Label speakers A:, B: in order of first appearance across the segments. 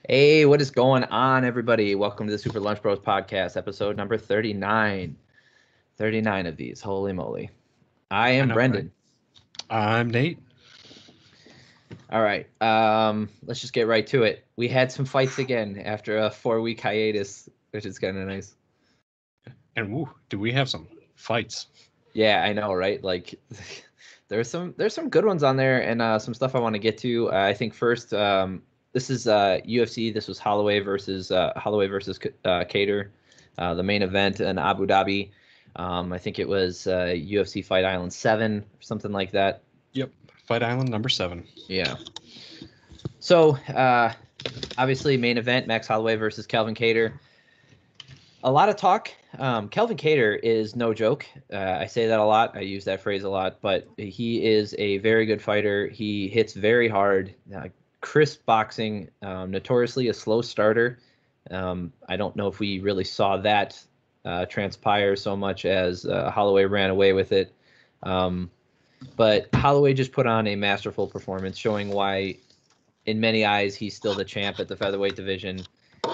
A: Hey, what is going on, everybody? Welcome to the Super Lunch Bros podcast, episode number 39. 39 of these. Holy moly. I
B: I
A: am
B: know, right?
A: Brendan.
B: I'm Nate.
A: All right. Let's just get right to it. We had some fights again after a 4-week hiatus, which is kind of nice.
B: And woo, do we have some fights?
A: Yeah, I know, right? Like there's some good ones on there and some stuff I want to get to. I think first this is UFC. This was Holloway versus Kattar, the main event in Abu Dhabi. I think it was UFC Fight Island 7 or something like that.
B: Yep. Fight Island number 7.
A: Yeah. So obviously main event Max Holloway versus Calvin Kattar. A lot of talk. Calvin Kattar is no joke. I say that a lot. I use that phrase a lot, but he is a very good fighter. He hits very hard, crisp boxing, notoriously a slow starter. I don't know if we really saw that transpire so much as Holloway ran away with it. But Holloway just put on a masterful performance, showing why, in many eyes, he's still the champ at the featherweight division.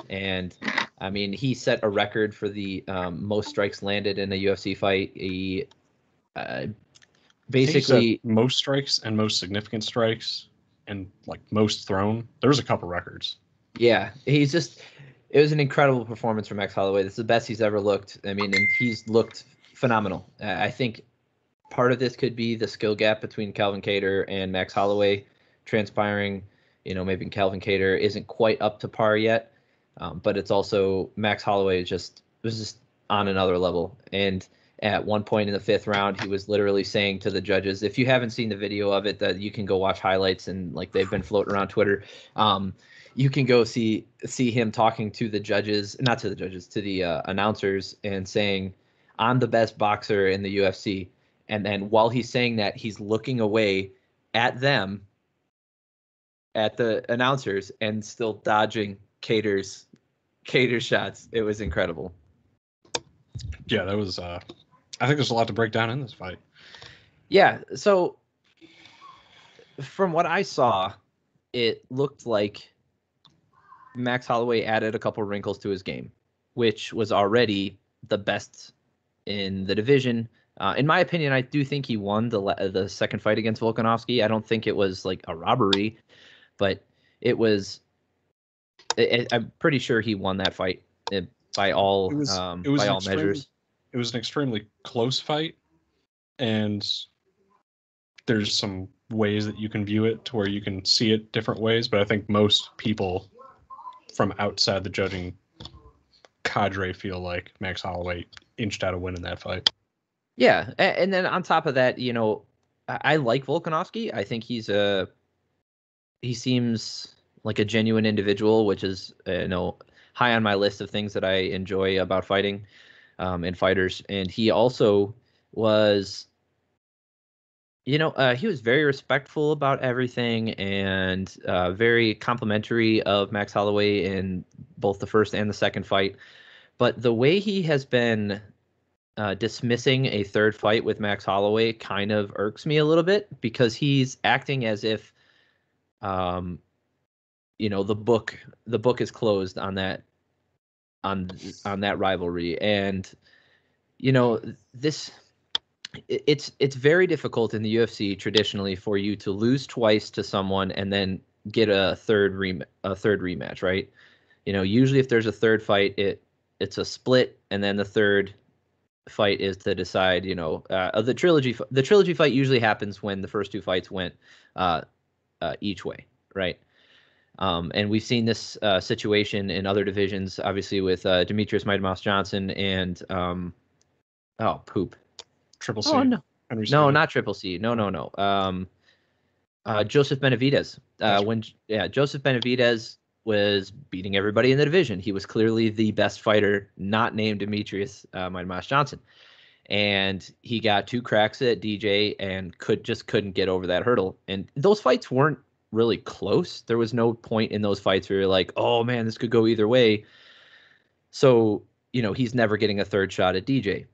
A: And I mean, he set a record for the most strikes landed in a UFC fight. He basically
B: most strikes and most significant strikes and like most thrown. There was a couple records.
A: Yeah, it was an incredible performance from Max Holloway. This is the best he's ever looked. I mean, and he's looked phenomenal. I think part of this could be the skill gap between Calvin Kattar and Max Holloway transpiring. Maybe Calvin Kattar isn't quite up to par yet. But it's also Max Holloway was just on another level. And at one point in the 5th round, he was literally saying to the judges, if you haven't seen the video of it, that you can go watch highlights and like they've been floating around Twitter. You can go see him talking to the judges, not to the judges, to the announcers and saying, I'm the best boxer in the UFC. And then while he's saying that, he's looking away at them, at the announcers, and still dodging Kattar's shots. It was incredible.
B: Yeah, that was I think there's a lot to break down in this fight.
A: Yeah, so from what I saw, it looked like Max Holloway added a couple wrinkles to his game, which was already the best in the division. In my opinion, I do think he won the second fight against Volkanovski. I don't think it was like a robbery, but it was. I'm pretty sure he won that fight by all measures.
B: It was an extremely close fight, and there's some ways that you can view it to where you can see it different ways. But I think most people from outside the judging cadre feel like Max Holloway inched out a win in that fight.
A: Yeah, and then on top of that, I like Volkanovski. I think he seems like a genuine individual, which is high on my list of things that I enjoy about fighting and fighters. And he also was, he was very respectful about everything and very complimentary of Max Holloway in both the first and the second fight. But the way he has been dismissing a third fight with Max Holloway kind of irks me a little bit, because he's acting as if the book is closed on that rivalry. And it's very difficult in the UFC traditionally for you to lose twice to someone and then get a third rematch, right? Usually if there's a third fight, it's a split, and then the third fight is to decide, the trilogy fight usually happens when the first two fights went each way, right? And we've seen this situation in other divisions, obviously with Demetrius Mighty Mouse Johnson and
B: Triple C.
A: Oh no, no, not Triple C. No. Joseph Benavidez. Joseph Benavidez was beating everybody in the division. He was clearly the best fighter, not named Demetrius Mighty Mouse Johnson. And he got 2 cracks at DJ and couldn't get over that hurdle. And those fights weren't really close. There was no point in those fights where you're like, oh man, this could go either way. So, he's never getting a third shot at DJ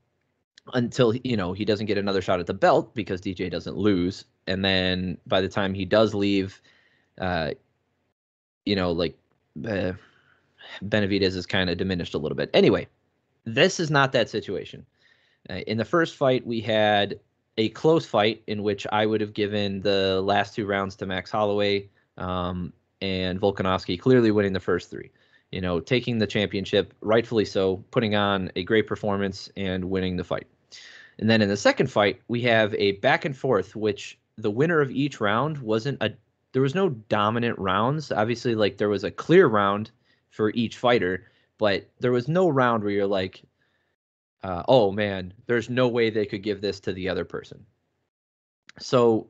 A: until, he doesn't get another shot at the belt because DJ doesn't lose. And then by the time he does leave, like uh, Benavidez is kind of diminished a little bit. Anyway, this is not that situation. In the first fight, we had a close fight in which I would have given the last 2 rounds to Max Holloway, and Volkanovski clearly winning the first 3. Taking the championship, rightfully so, putting on a great performance and winning the fight. And then in the second fight, we have a back and forth, which the winner of each round there was no dominant rounds. Obviously, like there was a clear round for each fighter, but there was no round where you're like, oh man, there's no way they could give this to the other person. So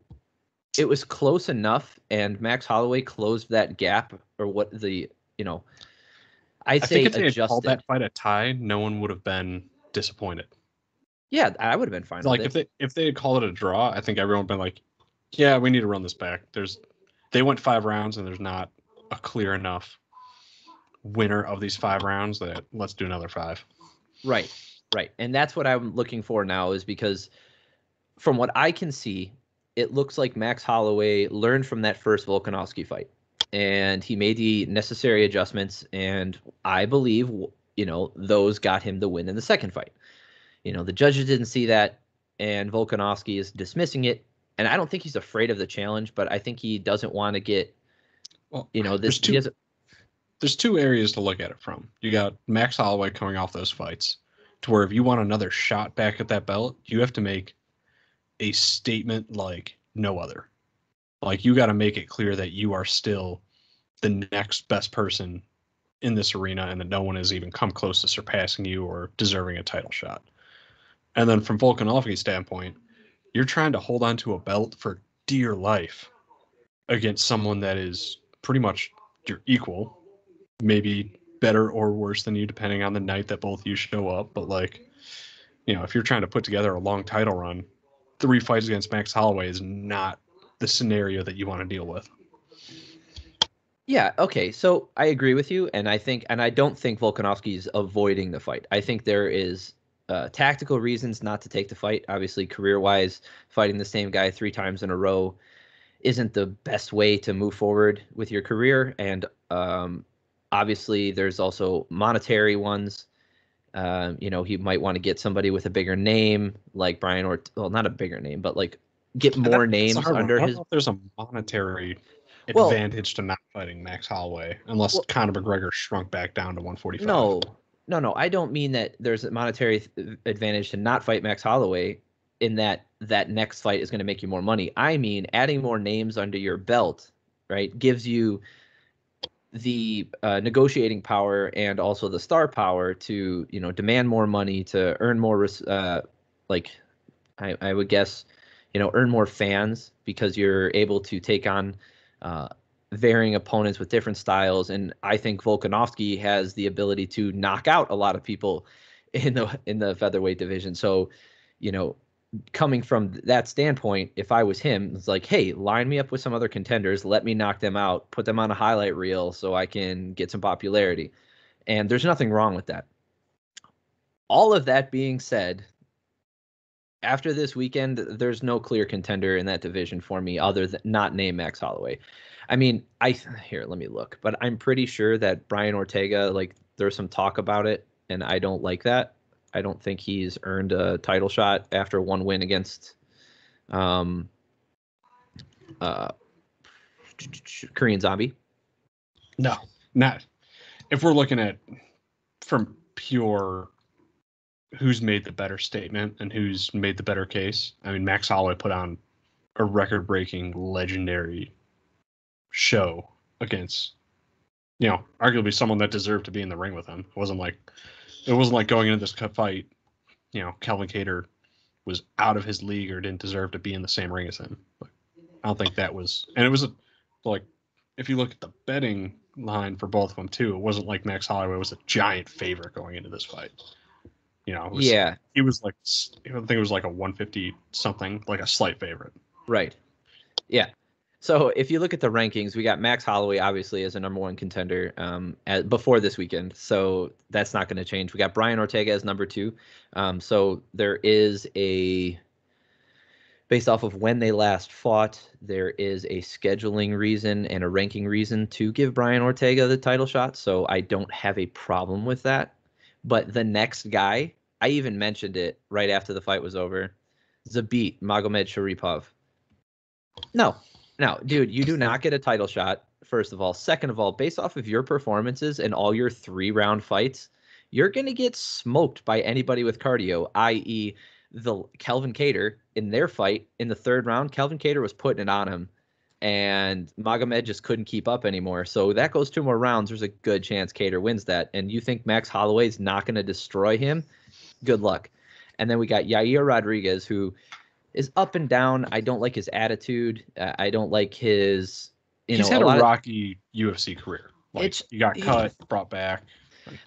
A: it was close enough, and Max Holloway closed that gap, or what I'd
B: I
A: say
B: think if they had called
A: adjusted.
B: that fight a tie, no one would have been disappointed.
A: Yeah, I would have been fine
B: Like
A: with it.
B: if they had called it a draw, I think everyone would have been like, yeah, we need to run this back. They went 5 rounds and there's not a clear enough winner of these 5 rounds that let's do another 5.
A: Right. And that's what I'm looking for now, is because from what I can see, it looks like Max Holloway learned from that first Volkanovski fight, and he made the necessary adjustments, and I believe, those got him the win in the second fight. The judges didn't see that, and Volkanovski is dismissing it, and I don't think he's afraid of the challenge, but I think he doesn't want to get,
B: Well,
A: this.
B: There's 2 areas to look at it from. You got Max Holloway coming off those fights, to where if you want another shot back at that belt, you have to make a statement like no other. Like you got to make it clear that you are still the next best person in this arena and that no one has even come close to surpassing you or deserving a title shot. And then from Volkanovski's standpoint, you're trying to hold on to a belt for dear life against someone that is pretty much your equal, maybe better or worse than you, depending on the night that both you show up. But like, if you're trying to put together a long title run, 3 fights against Max Holloway is not the scenario that you want to deal with.
A: Yeah, okay. So I agree with you, and I don't think Volkanovski's avoiding the fight. I think there is tactical reasons not to take the fight. Obviously, career-wise, fighting the same guy 3 times in a row isn't the best way to move forward with your career, and obviously there's also monetary ones. He might want to get somebody with a bigger name, like Brian, or well, not a bigger name, but like get more names under his.
B: I don't know if there's a monetary
A: Well,
B: advantage to not fighting Max Holloway, unless Conor McGregor shrunk back down to 145.
A: No. I don't mean that there's a monetary advantage to not fight Max Holloway in that next fight is going to make you more money. I mean, adding more names under your belt, right, gives you the negotiating power and also the star power to, demand more money, to earn more, I would guess, earn more fans, because you're able to take on varying opponents with different styles. And I think Volkanovski has the ability to knock out a lot of people in the featherweight division. So, coming from that standpoint, if I was him, it's like, hey, line me up with some other contenders, let me knock them out, put them on a highlight reel so I can get some popularity. And there's nothing wrong with that. All of that being said, after this weekend, there's no clear contender in that division for me other than not named Max Holloway. I mean, here, let me look, but I'm pretty sure that Brian Ortega, like, there's some talk about it, and I don't like that. I don't think he's earned a title shot after one win against Korean Zombie.
B: No, not. If we're looking at from pure who's made the better statement and who's made the better case, I mean, Max Holloway put on a record-breaking, legendary show against, arguably someone that deserved to be in the ring with him. It wasn't like going into this fight, Calvin Kattar was out of his league or didn't deserve to be in the same ring as him. But I don't think that was, and it was like, if you look at the betting line for both of them too, it wasn't like Max Holloway was a giant favorite going into this fight. He was like, I think it was like a 150 something, like a slight favorite.
A: Right. Yeah. So if you look at the rankings, we got Max Holloway obviously as a number 1 contender before this weekend. So that's not going to change. We got Brian Ortega as number 2. So there is a based off of when they last fought, there is a scheduling reason and a ranking reason to give Brian Ortega the title shot. So I don't have a problem with that. But the next guy, I even mentioned it right after the fight was over, Zabit Magomedsharipov. No, dude, you do not get a title shot, first of all. Second of all, based off of your performances and all your 3-round fights, you're going to get smoked by anybody with cardio, i.e., the Calvin Kattar in their fight in the 3rd round. Calvin Kattar was putting it on him, and Magomed just couldn't keep up anymore. So that goes 2 more rounds. There's a good chance Kattar wins that. And you think Max Holloway's not going to destroy him? Good luck. And then we got Yair Rodriguez, who is up and down. I don't like his attitude. I don't like his.
B: He's had a rocky UFC career. Like, you got cut, brought back.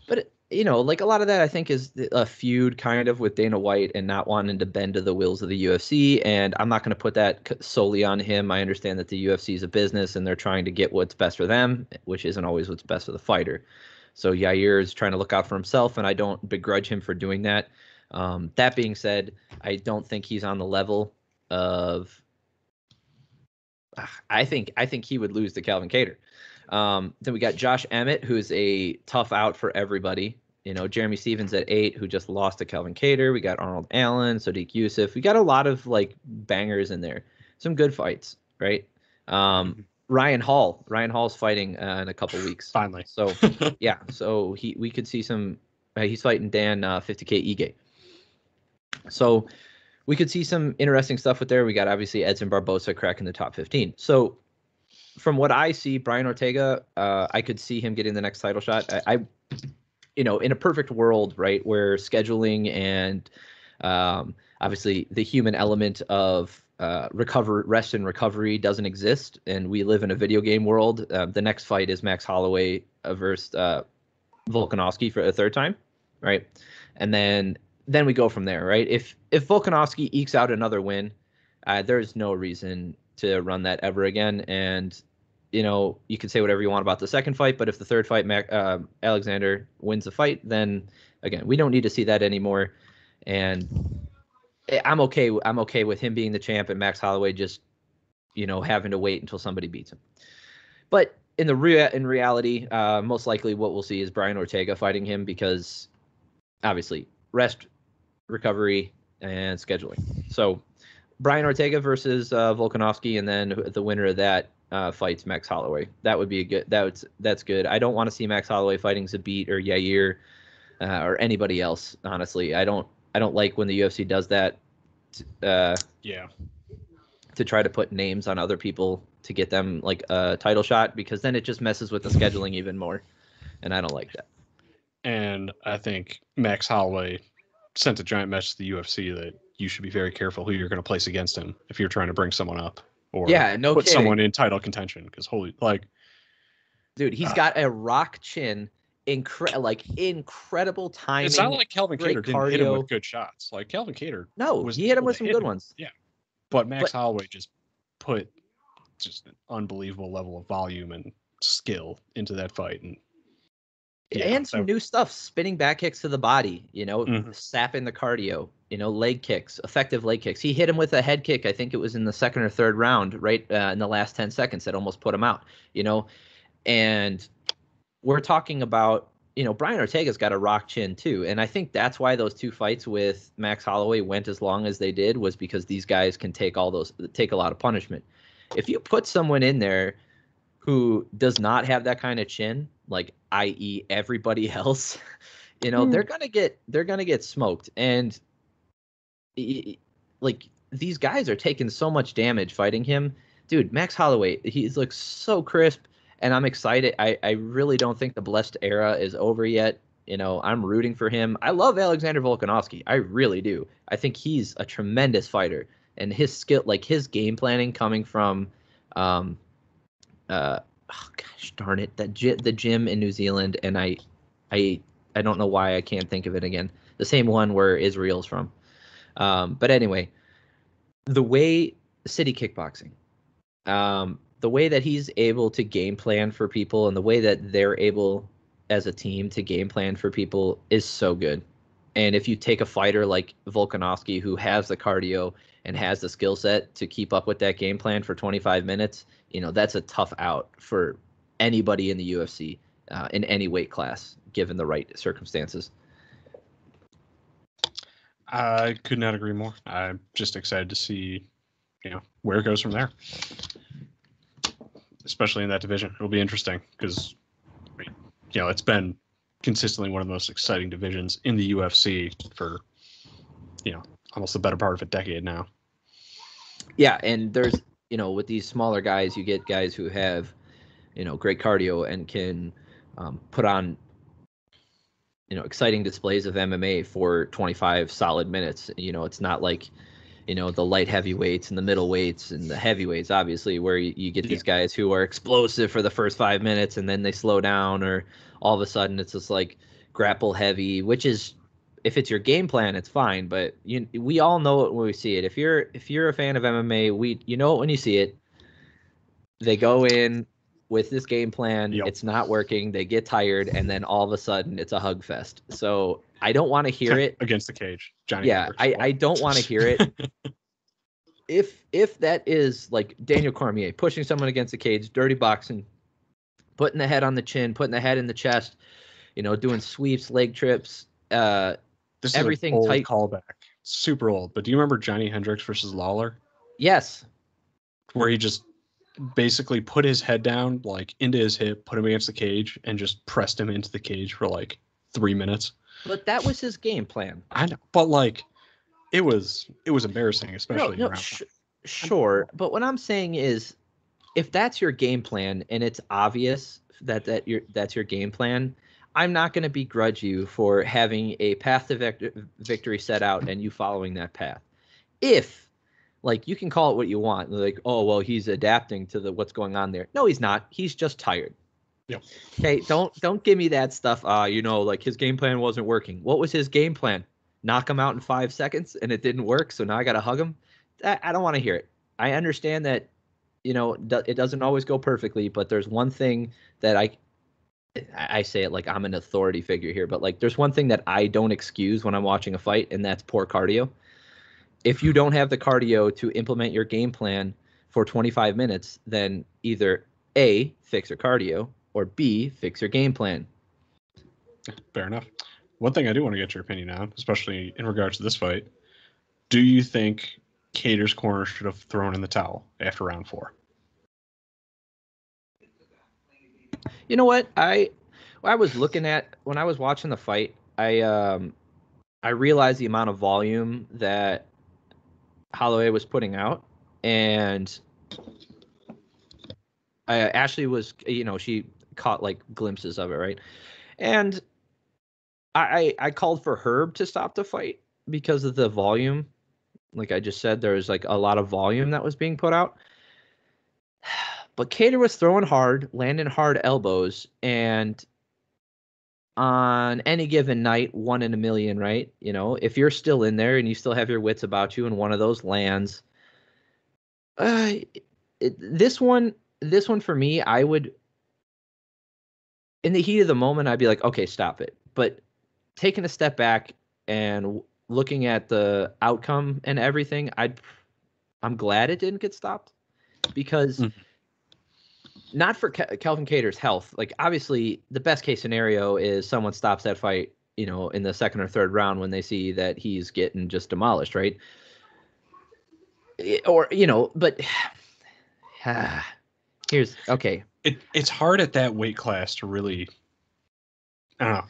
A: But like a lot of that, I think, is a feud kind of with Dana White and not wanting to bend to the wills of the UFC. And I'm not going to put that solely on him. I understand that the UFC is a business and they're trying to get what's best for them, which isn't always what's best for the fighter. So Yair is trying to look out for himself, and I don't begrudge him for doing that. That being said, I don't think he's on the level of. I think he would lose to Calvin Kattar. Then we got Josh Emmett, who's a tough out for everybody. Jeremy Stevens at 8, who just lost to Calvin Kattar. We got Arnold Allen, Sodiq Yusuff. We got a lot of bangers in there. Some good fights, right? Ryan Hall's fighting in a couple weeks.
B: Finally.
A: So yeah, so we could see some. He's fighting Dan 50K Ige. So we could see some interesting stuff with there. We got obviously Edson Barbosa cracking the top 15. So from what I see, Brian Ortega, I could see him getting the next title shot. I in a perfect world, right, where scheduling and obviously the human element of rest and recovery doesn't exist, and we live in a video game world. The next fight is Max Holloway versus Volkanovski for a 3rd time, right? And then we go from there, right? If Volkanovski ekes out another win, there's no reason to run that ever again. And you can say whatever you want about the 2nd fight, but if the 3rd fight Alexander wins the fight, then again, we don't need to see that anymore. And I'm okay with him being the champ and Max Holloway just having to wait until somebody beats him. But in reality, most likely what we'll see is Brian Ortega fighting him, because obviously rest, recovery, and scheduling. So Brian Ortega versus Volkanovski, and then the winner of that fights Max Holloway. That would be that's good. I don't want to see Max Holloway fighting Zabit or Yair or anybody else. Honestly, I don't like when the UFC does that. To try to put names on other people to get them a title shot, because then it just messes with the scheduling even more, and I don't like that.
B: And I think Max Holloway sent a giant message to the UFC that you should be very careful who you're going to place against him if you're trying to bring someone up or put someone in title contention. Because
A: dude, he's got a rock chin, incredible timing.
B: It's not like Calvin Kattar didn't hit him with good shots. Like Calvin Kattar,
A: he hit him with some good ones.
B: Yeah, but Max Holloway just put just an unbelievable level of volume and skill into that fight, and
A: some new stuff, spinning back kicks to the body, sapping the cardio, leg kicks, effective leg kicks. He hit him with a head kick. I think it was in the 2nd or 3rd round, right in the last 10 seconds, that almost put him out, and we're talking about, Brian Ortega's got a rock chin too. And I think that's why those 2 fights with Max Holloway went as long as they did, was because these guys can take a lot of punishment. If you put someone in there who does not have that kind of chin, i.e. everybody else, they're gonna get smoked. And these guys are taking so much damage fighting him. Dude, Max Holloway, he looks so crisp, and I'm excited. I really don't think the blessed era is over yet. I'm rooting for him. I love Alexander Volkanovski. I really do. I think he's a tremendous fighter, and his skill, his game planning coming from gosh darn it, the gym in New Zealand, and I don't know why I can't think of it again. The same one where Israel's from. But anyway, the way City Kickboxing, the way that he's able to game plan for people, and the way that they're able as a team to game plan for people is so good. And if you take a fighter like Volkanovski, who has the cardio and has the skill set to keep up with that game plan for 25 minutes, that's a tough out for anybody in the UFC in any weight class, given the right circumstances.
B: I could not agree more. I'm just excited to see, where it goes from there, especially in that division. It'll be interesting because, it's been consistently one of the most exciting divisions in the UFC for, almost the better part of a decade now.
A: Yeah, and there's, with these smaller guys, you get guys who have, great cardio and can put on, exciting displays of MMA for 25 solid minutes. It's not like, the light heavyweights and the middleweights and the heavyweights, obviously, where you get these guys who are explosive for the first 5 minutes and then they slow down, or all of a sudden it's just like grapple heavy, which is, if it's your game plan, it's fine. But we all know it when we see it. If you're a fan of MMA, you know it when you see it. They go in with this game plan, It's not working, they get tired, and then all of a sudden it's a hug fest. So I don't want to hear it
B: against the cage, Johnny.
A: Yeah, I don't want to hear it. If that is like Daniel Cormier pushing someone against the cage, dirty boxing, putting the head on the chin, putting the head in the chest, doing sweeps, leg trips,
B: this is
A: everything
B: an old
A: tight.
B: Callback, super old. But do you remember Johnny Hendricks versus Lawler?
A: Yes.
B: Where he just basically put his head down, like into his hip, put him against the cage, and just pressed him into the cage for like 3 minutes.
A: But that was his game plan.
B: I know, but like, it was embarrassing, especially around.
A: Sure, but what I'm saying is, if that's your game plan and it's obvious that's your game plan, I'm not going to begrudge you for having a path to victory set out and you following that path. If, like, you can call it what you want, like, oh well, he's adapting to what's going on there. No, he's not. He's just tired.
B: Yep.
A: Okay, don't give me that stuff. Like his game plan wasn't working. What was his game plan? Knock him out in 5 seconds, and it didn't work. So now I got to hug him. I don't want to hear it. I understand that, it doesn't always go perfectly, but there's one thing that I say it like I'm an authority figure here, but like there's one thing that I don't excuse when I'm watching a fight, and that's poor cardio. If you don't have the cardio to implement your game plan for 25 minutes, then either A, fix your cardio, or B, fix your game plan.
B: Fair enough. One thing I do want to get your opinion on, especially in regards to this fight, do you think Kattar's corner should have thrown in the towel after round 4?
A: You know what? I was looking at, when I was watching the fight, I realized the amount of volume that Holloway was putting out, and Ashley was, she caught like glimpses of it, right? And I called for Herb to stop the fight because of the volume. Like I just said, there was like a lot of volume that was being put out. But Kattar was throwing hard, landing hard elbows, and on any given night, 1 in a million, right? If you're still in there and you still have your wits about you and one of those lands, this one for me, I would, in the heat of the moment, I'd be like, okay, stop it. But taking a step back and looking at the outcome and everything, I'm glad it didn't get stopped, because not for Calvin Kattar's health. Like, obviously, the best case scenario is someone stops that fight, in the 2nd or 3rd round when they see that he's getting just demolished, right? But here's okay.
B: It's hard at that weight class to really, I don't know.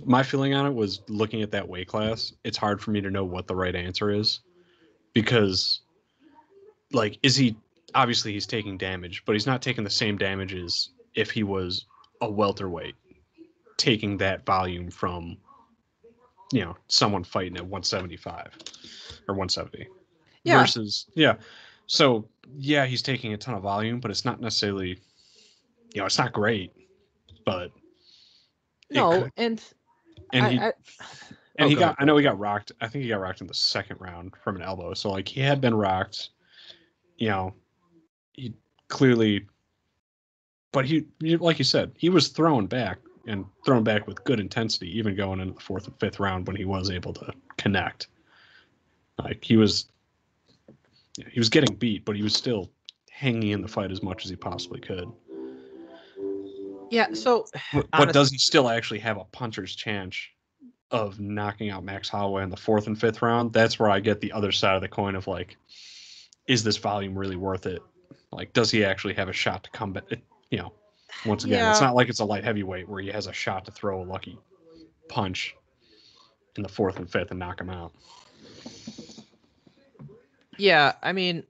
B: My feeling on it was, looking at that weight class, it's hard for me to know what the right answer is, because, like, obviously he's taking damage, but he's not taking the same damage as if he was a welterweight, taking that volume from, someone fighting at 175 or 170.
A: Yeah.
B: Versus, so yeah, he's taking a ton of volume, but it's not necessarily, it's not great, but
A: no, and he
B: got, I know he got rocked. I think he got rocked in the 2nd round from an elbow. So like, he had been rocked, he clearly, but he, like you said, he was thrown back with good intensity, even going into the 4th and 5th round when he was able to connect. Like, he was Yeah, he was getting beat, but he was still hanging in the fight as much as he possibly could.
A: Yeah, so
B: but does he still actually have a puncher's chance of knocking out Max Holloway in the 4th and 5th round? That's where I get the other side of the coin of like, is this volume really worth it? Like, does he actually have a shot to come back? You know, once again, it's not like it's a light heavyweight where he has a shot to throw a lucky punch in the 4th and 5th and knock him out.
A: Yeah, I mean,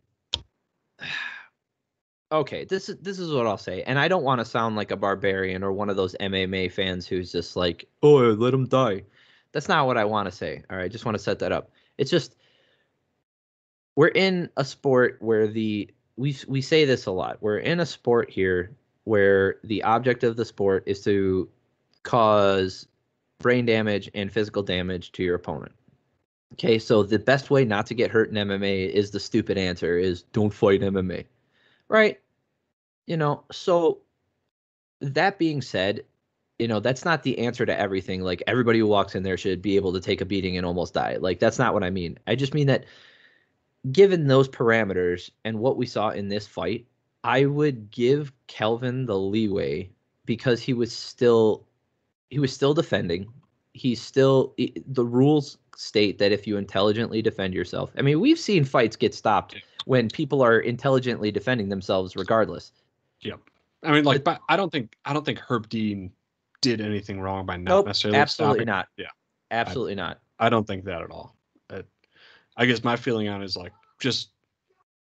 A: okay, this is what I'll say, and I don't want to sound like a barbarian or one of those MMA fans who's just like, oh, let him die. That's not what I want to say. All right, I just want to set that up. It's just we're in a sport where we say this a lot. We're in a sport here where the object of the sport is to cause brain damage and physical damage to your opponent. Okay, so the best way not to get hurt in MMA is the stupid answer is don't fight MMA. Right? So that being said, that's not the answer to everything. Like everybody who walks in there should be able to take a beating and almost die. Like that's not what I mean. I just mean that given those parameters and what we saw in this fight, I would give Kelvin the leeway because he was still defending. The rules state that if you intelligently defend yourself. I mean, we've seen fights get stopped when people are intelligently defending themselves regardless.
B: Yep. I mean, like, but I don't think Herb Dean did anything wrong by not necessarily
A: absolutely
B: stopping.
A: Not.
B: Yeah.
A: Absolutely not.
B: I don't think that at all. I guess my feeling on it is like just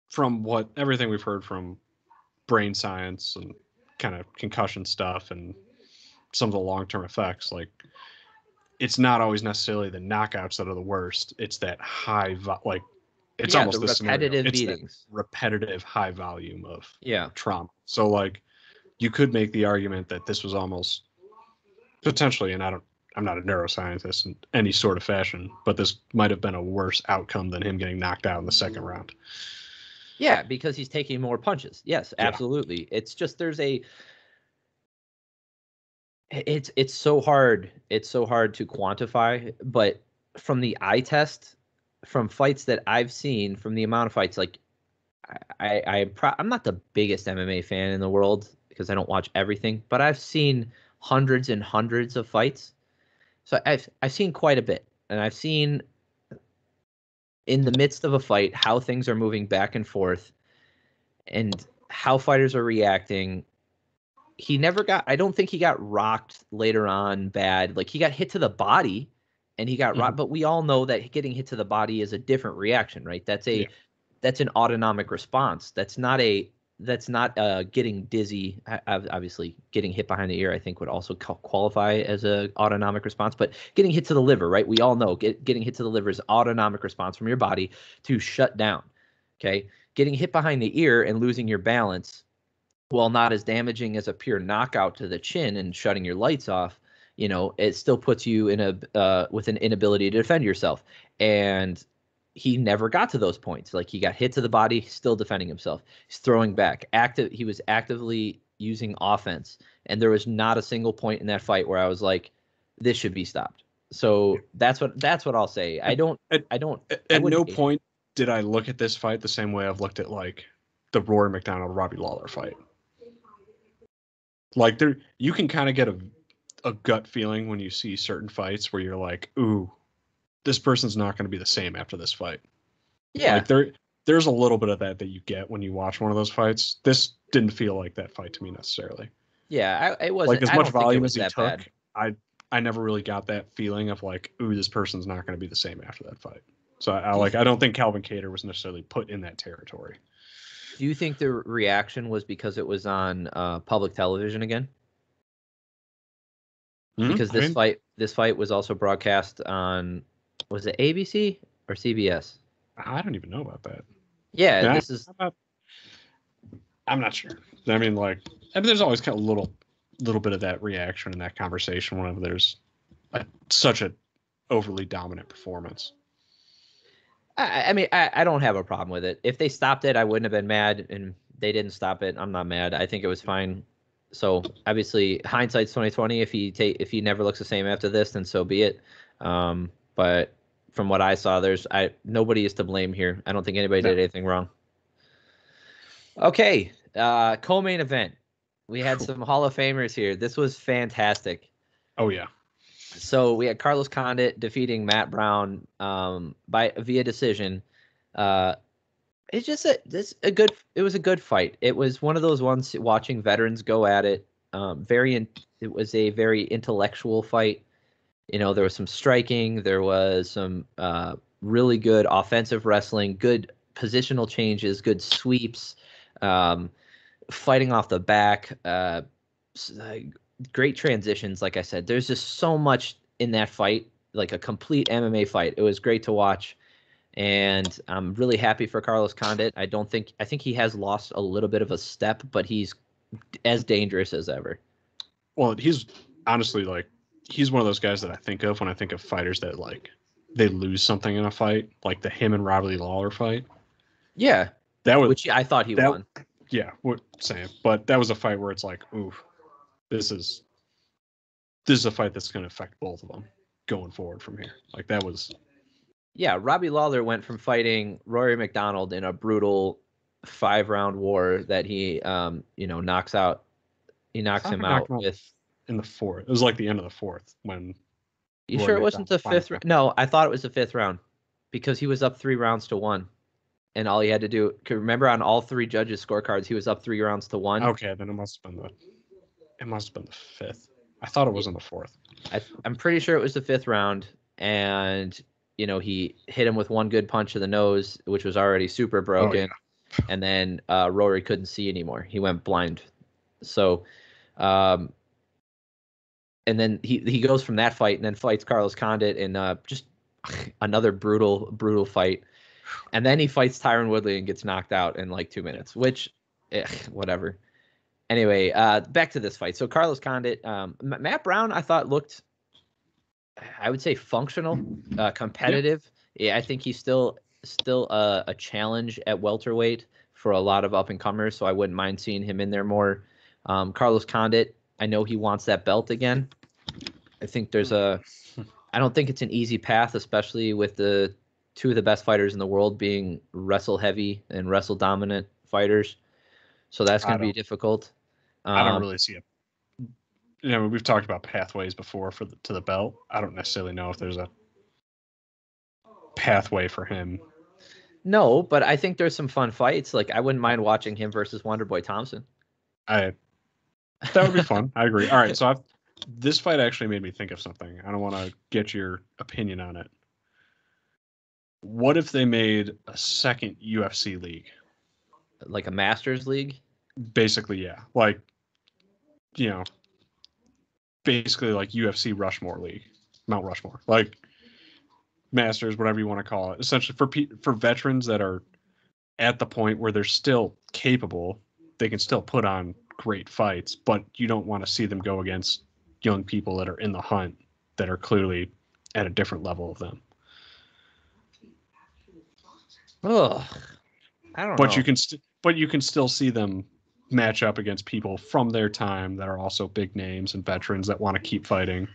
B: from everything we've heard from brain science and kind of concussion stuff and some of the long-term effects, like it's not always necessarily the knockouts that are the worst. It's that it's almost the
A: repetitive
B: scenario.
A: beatings.
B: It's repetitive high volume of trauma. So like you could make the argument that this was almost potentially, and I'm not a neuroscientist in any sort of fashion, but this might have been a worse outcome than him getting knocked out in the 2nd round.
A: Yeah, because he's taking more punches. Yes, absolutely. Yeah. It's just it's so hard. It's so hard to quantify, but from the eye test, from fights that I've seen, from the amount of fights, like I'm not the biggest MMA fan in the world because I don't watch everything, but I've seen hundreds and hundreds of fights. So I've seen quite a bit, and I've seen in the midst of a fight how things are moving back and forth and how fighters are reacting. I don't think he got rocked later on bad. Like he got hit to the body and he got rocked, but we all know that getting hit to the body is a different reaction, right? That's an autonomic response. That's not getting dizzy. Obviously, getting hit behind the ear, I think, would also qualify as a autonomic response. But getting hit to the liver, right? We all know getting hit to the liver is autonomic response from your body to shut down. Okay, getting hit behind the ear and losing your balance, while not as damaging as a pure knockout to the chin and shutting your lights off, it still puts you in with an inability to defend yourself. And he never got to those points. Like he got hit to the body, still defending himself. He's throwing back. He was actively using offense. And there was not a single point in that fight where I was like, this should be stopped. So that's what I'll say. At no
B: point did I look at this fight the same way I've looked at like the Rory McDonald Robbie Lawler fight. Like you can kind of get a gut feeling when you see certain fights where you're like, ooh, this person's not going to be the same after this fight.
A: Yeah.
B: Like there's a little bit of that you get when you watch one of those fights. This didn't feel like that fight to me necessarily.
A: Yeah, it wasn't.
B: Like as much volume as he took, I never really got that feeling of like, ooh, this person's not going to be the same after that fight. So I don't think Calvin Kattar was necessarily put in that territory.
A: Do you think the reaction was because it was on public television again? Because this fight was also broadcast on, was it ABC or CBS?
B: I don't even know about that.
A: Yeah,
B: I'm not sure. I mean, there's always kind of a little bit of that reaction in that conversation whenever there's such an overly dominant performance.
A: I mean, I don't have a problem with it. If they stopped it, I wouldn't have been mad, and they didn't stop it. I'm not mad. I think it was fine. So obviously, hindsight's 20/20. If he never looks the same after this, then so be it. But from what I saw, nobody is to blame here. I don't think anybody did anything wrong. Okay, co-main event. We had some Hall of Famers here. This was fantastic.
B: Oh yeah.
A: So we had Carlos Condit defeating Matt Brown via decision. It's just it was a good fight. It was one of those ones watching veterans go at it. It was a very intellectual fight. You know, there was some striking, there was some really good offensive wrestling, good positional changes, good sweeps, fighting off the back, great transitions. Like I said, there's just so much in that fight, like a complete MMA fight. It was great to watch. And I'm really happy for Carlos Condit. I think he has lost a little bit of a step, but he's as dangerous as ever.
B: Well, he's honestly he's one of those guys that I think of when I think of fighters that they lose something in a fight, like the him and Robbie Lawler fight.
A: Yeah, which I thought he won.
B: Yeah, same. But that was a fight where it's like, oof, this is a fight that's going to affect both of them going forward from here. Like that was.
A: Yeah, Robbie Lawler went from fighting Rory McDonald in a brutal 5-round war that he, knocks out. He knocks him out
B: in the fourth. It was like the end of the fourth when.
A: You sure it wasn't the fifth? No, I thought it was the 5th round because he was up 3-1, and all he had to do. Remember, on all 3 judges' scorecards, he was up 3-1.
B: Okay, then it must have been the 5th. I thought it was in the 4th.
A: I'm pretty sure it was the 5th round, and. He hit him with one good punch to the nose, which was already super broken. Oh, yeah. And then Rory couldn't see anymore. He went blind. So, and then he goes from that fight and then fights Carlos Condit in just another brutal fight. And then he fights Tyron Woodley and gets knocked out in like 2 minutes, which, whatever. Anyway, back to this fight. So Carlos Condit, Matt Brown, I thought looked... I would say functional, competitive. Yeah, I think he's still a challenge at welterweight for a lot of up and comers. So I wouldn't mind seeing him in there more. Carlos Condit, I know he wants that belt again. I think I don't think it's an easy path, especially with the 2 of the best fighters in the world being wrestle heavy and wrestle dominant fighters. So that's going to be difficult.
B: I don't really see it. We've talked about pathways before to the belt. I don't necessarily know if there's a pathway for him.
A: No, but I think there's some fun fights. Like I wouldn't mind watching him versus Wonderboy Thompson.
B: That would be fun. I agree. All right, so this fight actually made me think of something. I don't want to get your opinion on it. What if they made a second UFC league?
A: Like a Masters league?
B: Basically, yeah. Basically like UFC Rushmore League, Mount Rushmore, like Masters, whatever you want to call it. Essentially for veterans that are at the point where they're still capable, they can still put on great fights, but you don't want to see them go against young people that are in the hunt that are clearly at a different level of them.
A: Oh, I don't know.
B: But you can still see them match up against people from their time that are also big names and veterans that want to keep fighting.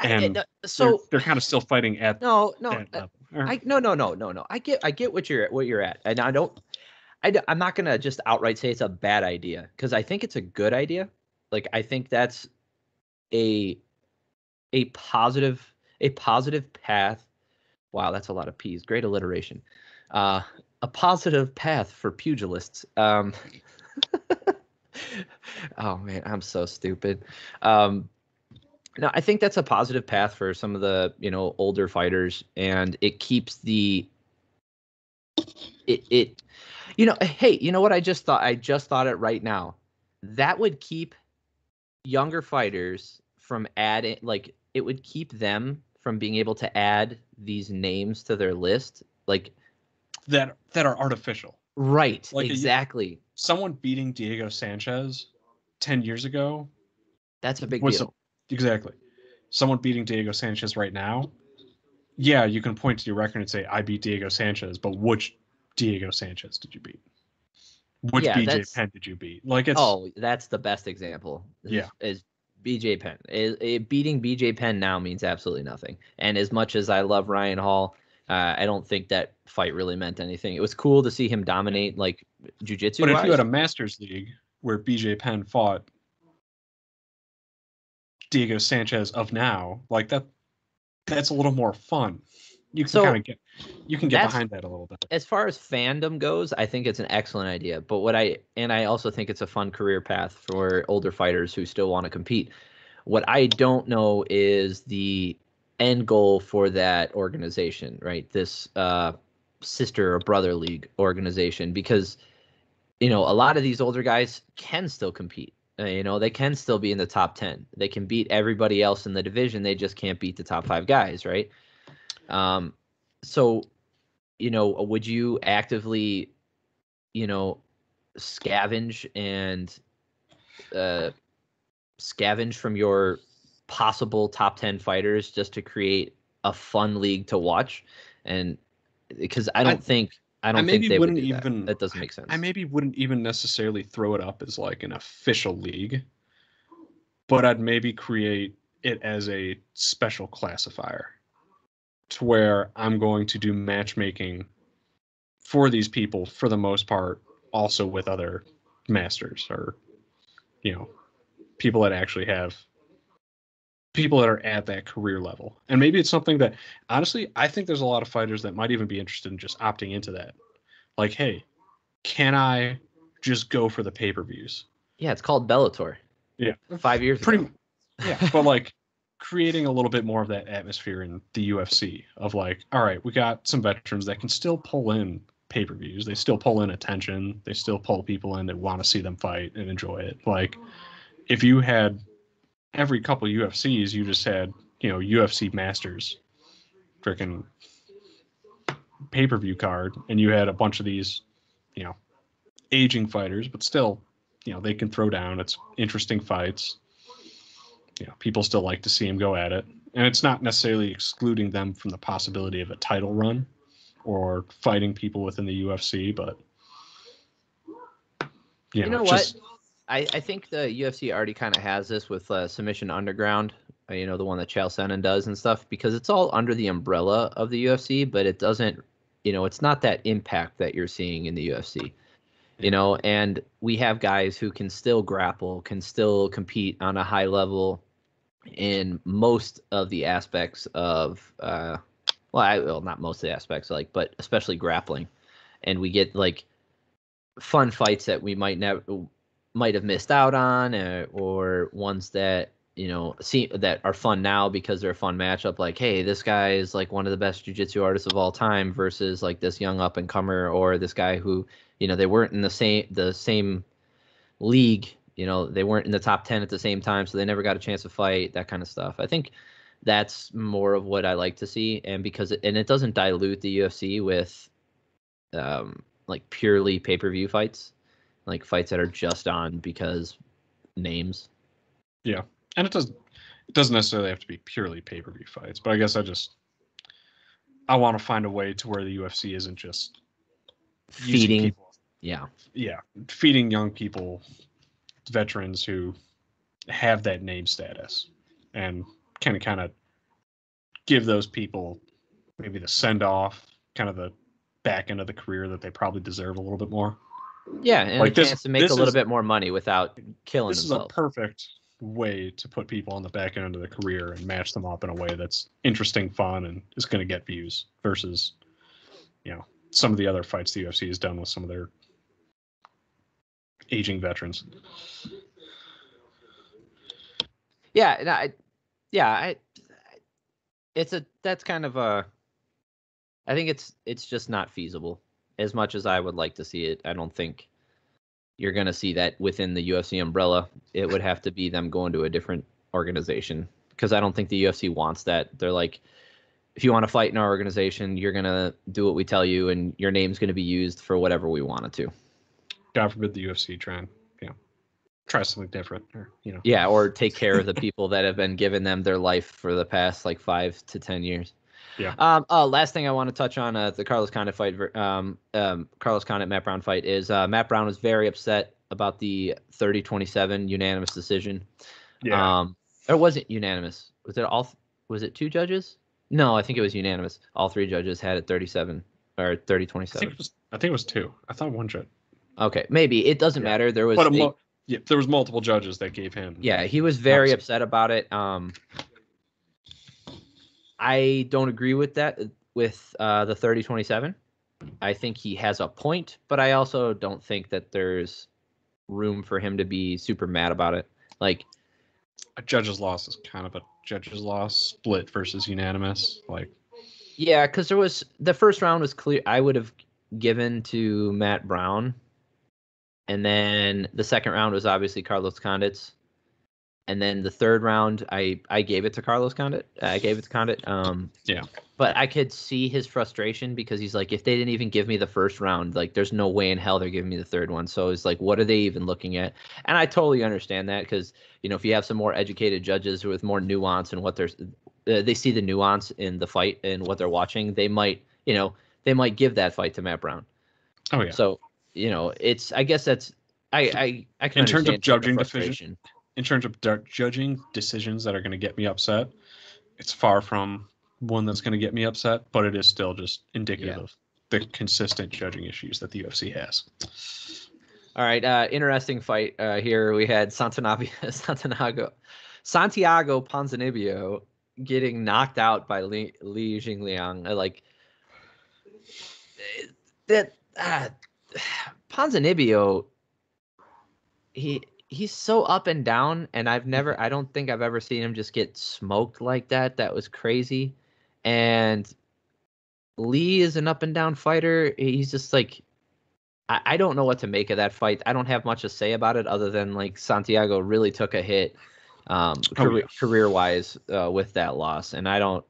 B: And so they're kind of still fighting at
A: no.
B: That
A: level. No. I get what you're at, and I'm not gonna just outright say it's a bad idea because I think it's a good idea. Like I think that's a positive path. Wow, that's a lot of P's. Great alliteration. A positive path for pugilists. Oh man, I'm so stupid. No, I think that's a positive path for some of the older fighters, and it keeps hey, you know what I just thought? I just thought it right now. That would keep younger fighters from adding, like it would keep them from being able to add these names to their list, like
B: that are artificial.
A: Right, like exactly.
B: Someone beating Diego Sanchez 10 years ago.
A: That's a big deal.
B: Exactly. Someone beating Diego Sanchez right now. Yeah, you can point to your record and say, I beat Diego Sanchez, but which Diego Sanchez did you beat? Which BJ Penn did you beat? Like that's the best example.
A: Is BJ Penn. Beating BJ Penn now means absolutely nothing. And as much as I love Ryan Hall, I don't think that fight really meant anything. It was cool to see him dominate, like, jiu-jitsu.
B: But if you had a Masters League where BJ Penn fought Diego Sanchez of now, like that's a little more fun. You can kind of get behind that a little bit.
A: As far as fandom goes, I think it's an excellent idea. But I also think it's a fun career path for older fighters who still want to compete. What I don't know is the end goal for that organization, right? This sister or brother league organization, because a lot of these older guys can still compete. They can still be in the top 10. They can beat everybody else in the division. They just can't beat the top 5 guys, right? So, would you actively, scavenge and scavenge from your possible top 10 fighters just to create a fun league to watch? And because I don't think they would do that. That doesn't make sense.
B: I maybe wouldn't even necessarily throw it up as like an official league, but I'd maybe create it as a special classifier to where I'm going to do matchmaking for these people for the most part, also with other masters or, people that actually have people that are at that career level. And maybe it's something that, honestly, I think there's a lot of fighters that might even be interested in just opting into that. Like, hey, can I just go for the pay-per-views?
A: Yeah, it's called Bellator.
B: Yeah.
A: 5 years ago.
B: Yeah, but like creating a little bit more of that atmosphere in the UFC of like, all right, we got some veterans that can still pull in pay-per-views. They still pull in attention. They still pull people in that want to see them fight and enjoy it. Like, if you had every couple UFCs, you just had, UFC Masters freaking pay-per-view card, and you had a bunch of these, aging fighters, but still, they can throw down. It's interesting fights. People still like to see them go at it. And it's not necessarily excluding them from the possibility of a title run or fighting people within the UFC, but
A: you know what? I think the UFC already kind of has this with Submission Underground, the one that Chael Sonnen does and stuff, because it's all under the umbrella of the UFC, but it doesn't, it's not that impact that you're seeing in the UFC, and we have guys who can still grapple, can still compete on a high level in most of the aspects of, not most of the aspects, but especially grappling. And we get like fun fights that we might have missed out on, or ones that that are fun now because they're a fun matchup. Like, hey, this guy is like one of the best jiu-jitsu artists of all time versus like this young up and comer, or this guy who they weren't in the same league. They weren't in the top 10 at the same time, so they never got a chance to fight. That kind of stuff. I think that's more of what I like to see, and it doesn't dilute the UFC with like purely pay-per-view fights, like fights that are just on because names.
B: Yeah, and it doesn't necessarily have to be purely pay-per-view fights, but I guess I want to find a way to where the UFC isn't just
A: feeding people.
B: Yeah, feeding young people, veterans who have that name status, and can kind of give those people maybe the send-off, kind of the back end of the career that they probably deserve a little bit more.
A: Yeah, and like a chance to make a little bit more money without killing themselves.
B: This is a perfect way to put people on the back end of the career and match them up in a way that's interesting, fun, and is going to get views versus, some of the other fights the UFC has done with some of their aging veterans.
A: That's kind of a. I think it's just not feasible. As much as I would like to see it, I don't think you're going to see that within the UFC umbrella. It would have to be them going to a different organization, because I don't think the UFC wants that. They're like, if you want to fight in our organization, you're going to do what we tell you, and your name's going to be used for whatever we want it to.
B: God forbid the UFC try something different, or
A: Yeah, or take care of the people that have been giving them their life for the past like 5 to 10 years.
B: Yeah.
A: Last thing I want to touch on the Carlos Condit fight, Carlos Condit Matt Brown fight, is Matt Brown was very upset about the 30-27 unanimous decision.
B: Yeah.
A: Or was it unanimous? Was it all? Was it 2 judges? No, I think it was unanimous. All 3 judges had it 37 or 30-27.
B: I think it was 2. I thought 1 judge.
A: Okay, maybe it doesn't matter. There was
B: yeah, there was multiple judges that gave him.
A: Yeah, he was very upset about it. I don't agree with that with the 30-27. I think he has a point, but I also don't think that there's room for him to be super mad about it. Like,
B: a judge's loss is kind of a judge's loss, split versus unanimous. Like,
A: yeah, because there was the first round was clear. I would have given to Matt Brown, and then the second round was obviously Carlos Condit's. And then the third round, I gave it to Carlos Condit. I gave it to Condit.
B: Yeah.
A: But I could see his frustration because he's like, if they didn't even give me the first round, like, there's no way in hell they're giving me the third one. So it's like, what are they even looking at? And I totally understand that because, you know, if you have some more educated judges with more nuance and what they see the nuance in the fight and what they're watching, they might give that fight to Matt Brown.
B: Oh yeah.
A: So, you know, I guess that's I can
B: in terms
A: understand
B: of judging
A: frustration.
B: In terms of judging decisions that are going to get me upset, it's far from one that's going to get me upset, but it is still just indicative of the consistent judging issues that the UFC has.
A: All right, interesting fight here. We had Santiago Ponzinibbio getting knocked out by Li Jingliang. Like that, Ponzinibbio. He's so up and down, and I don't think I've ever seen him just get smoked like that. That was crazy. And Lee is an up and down fighter. He's just like, I don't know what to make of that fight. I don't have much to say about it other than like Santiago really took a hit career wise with that loss. And I don't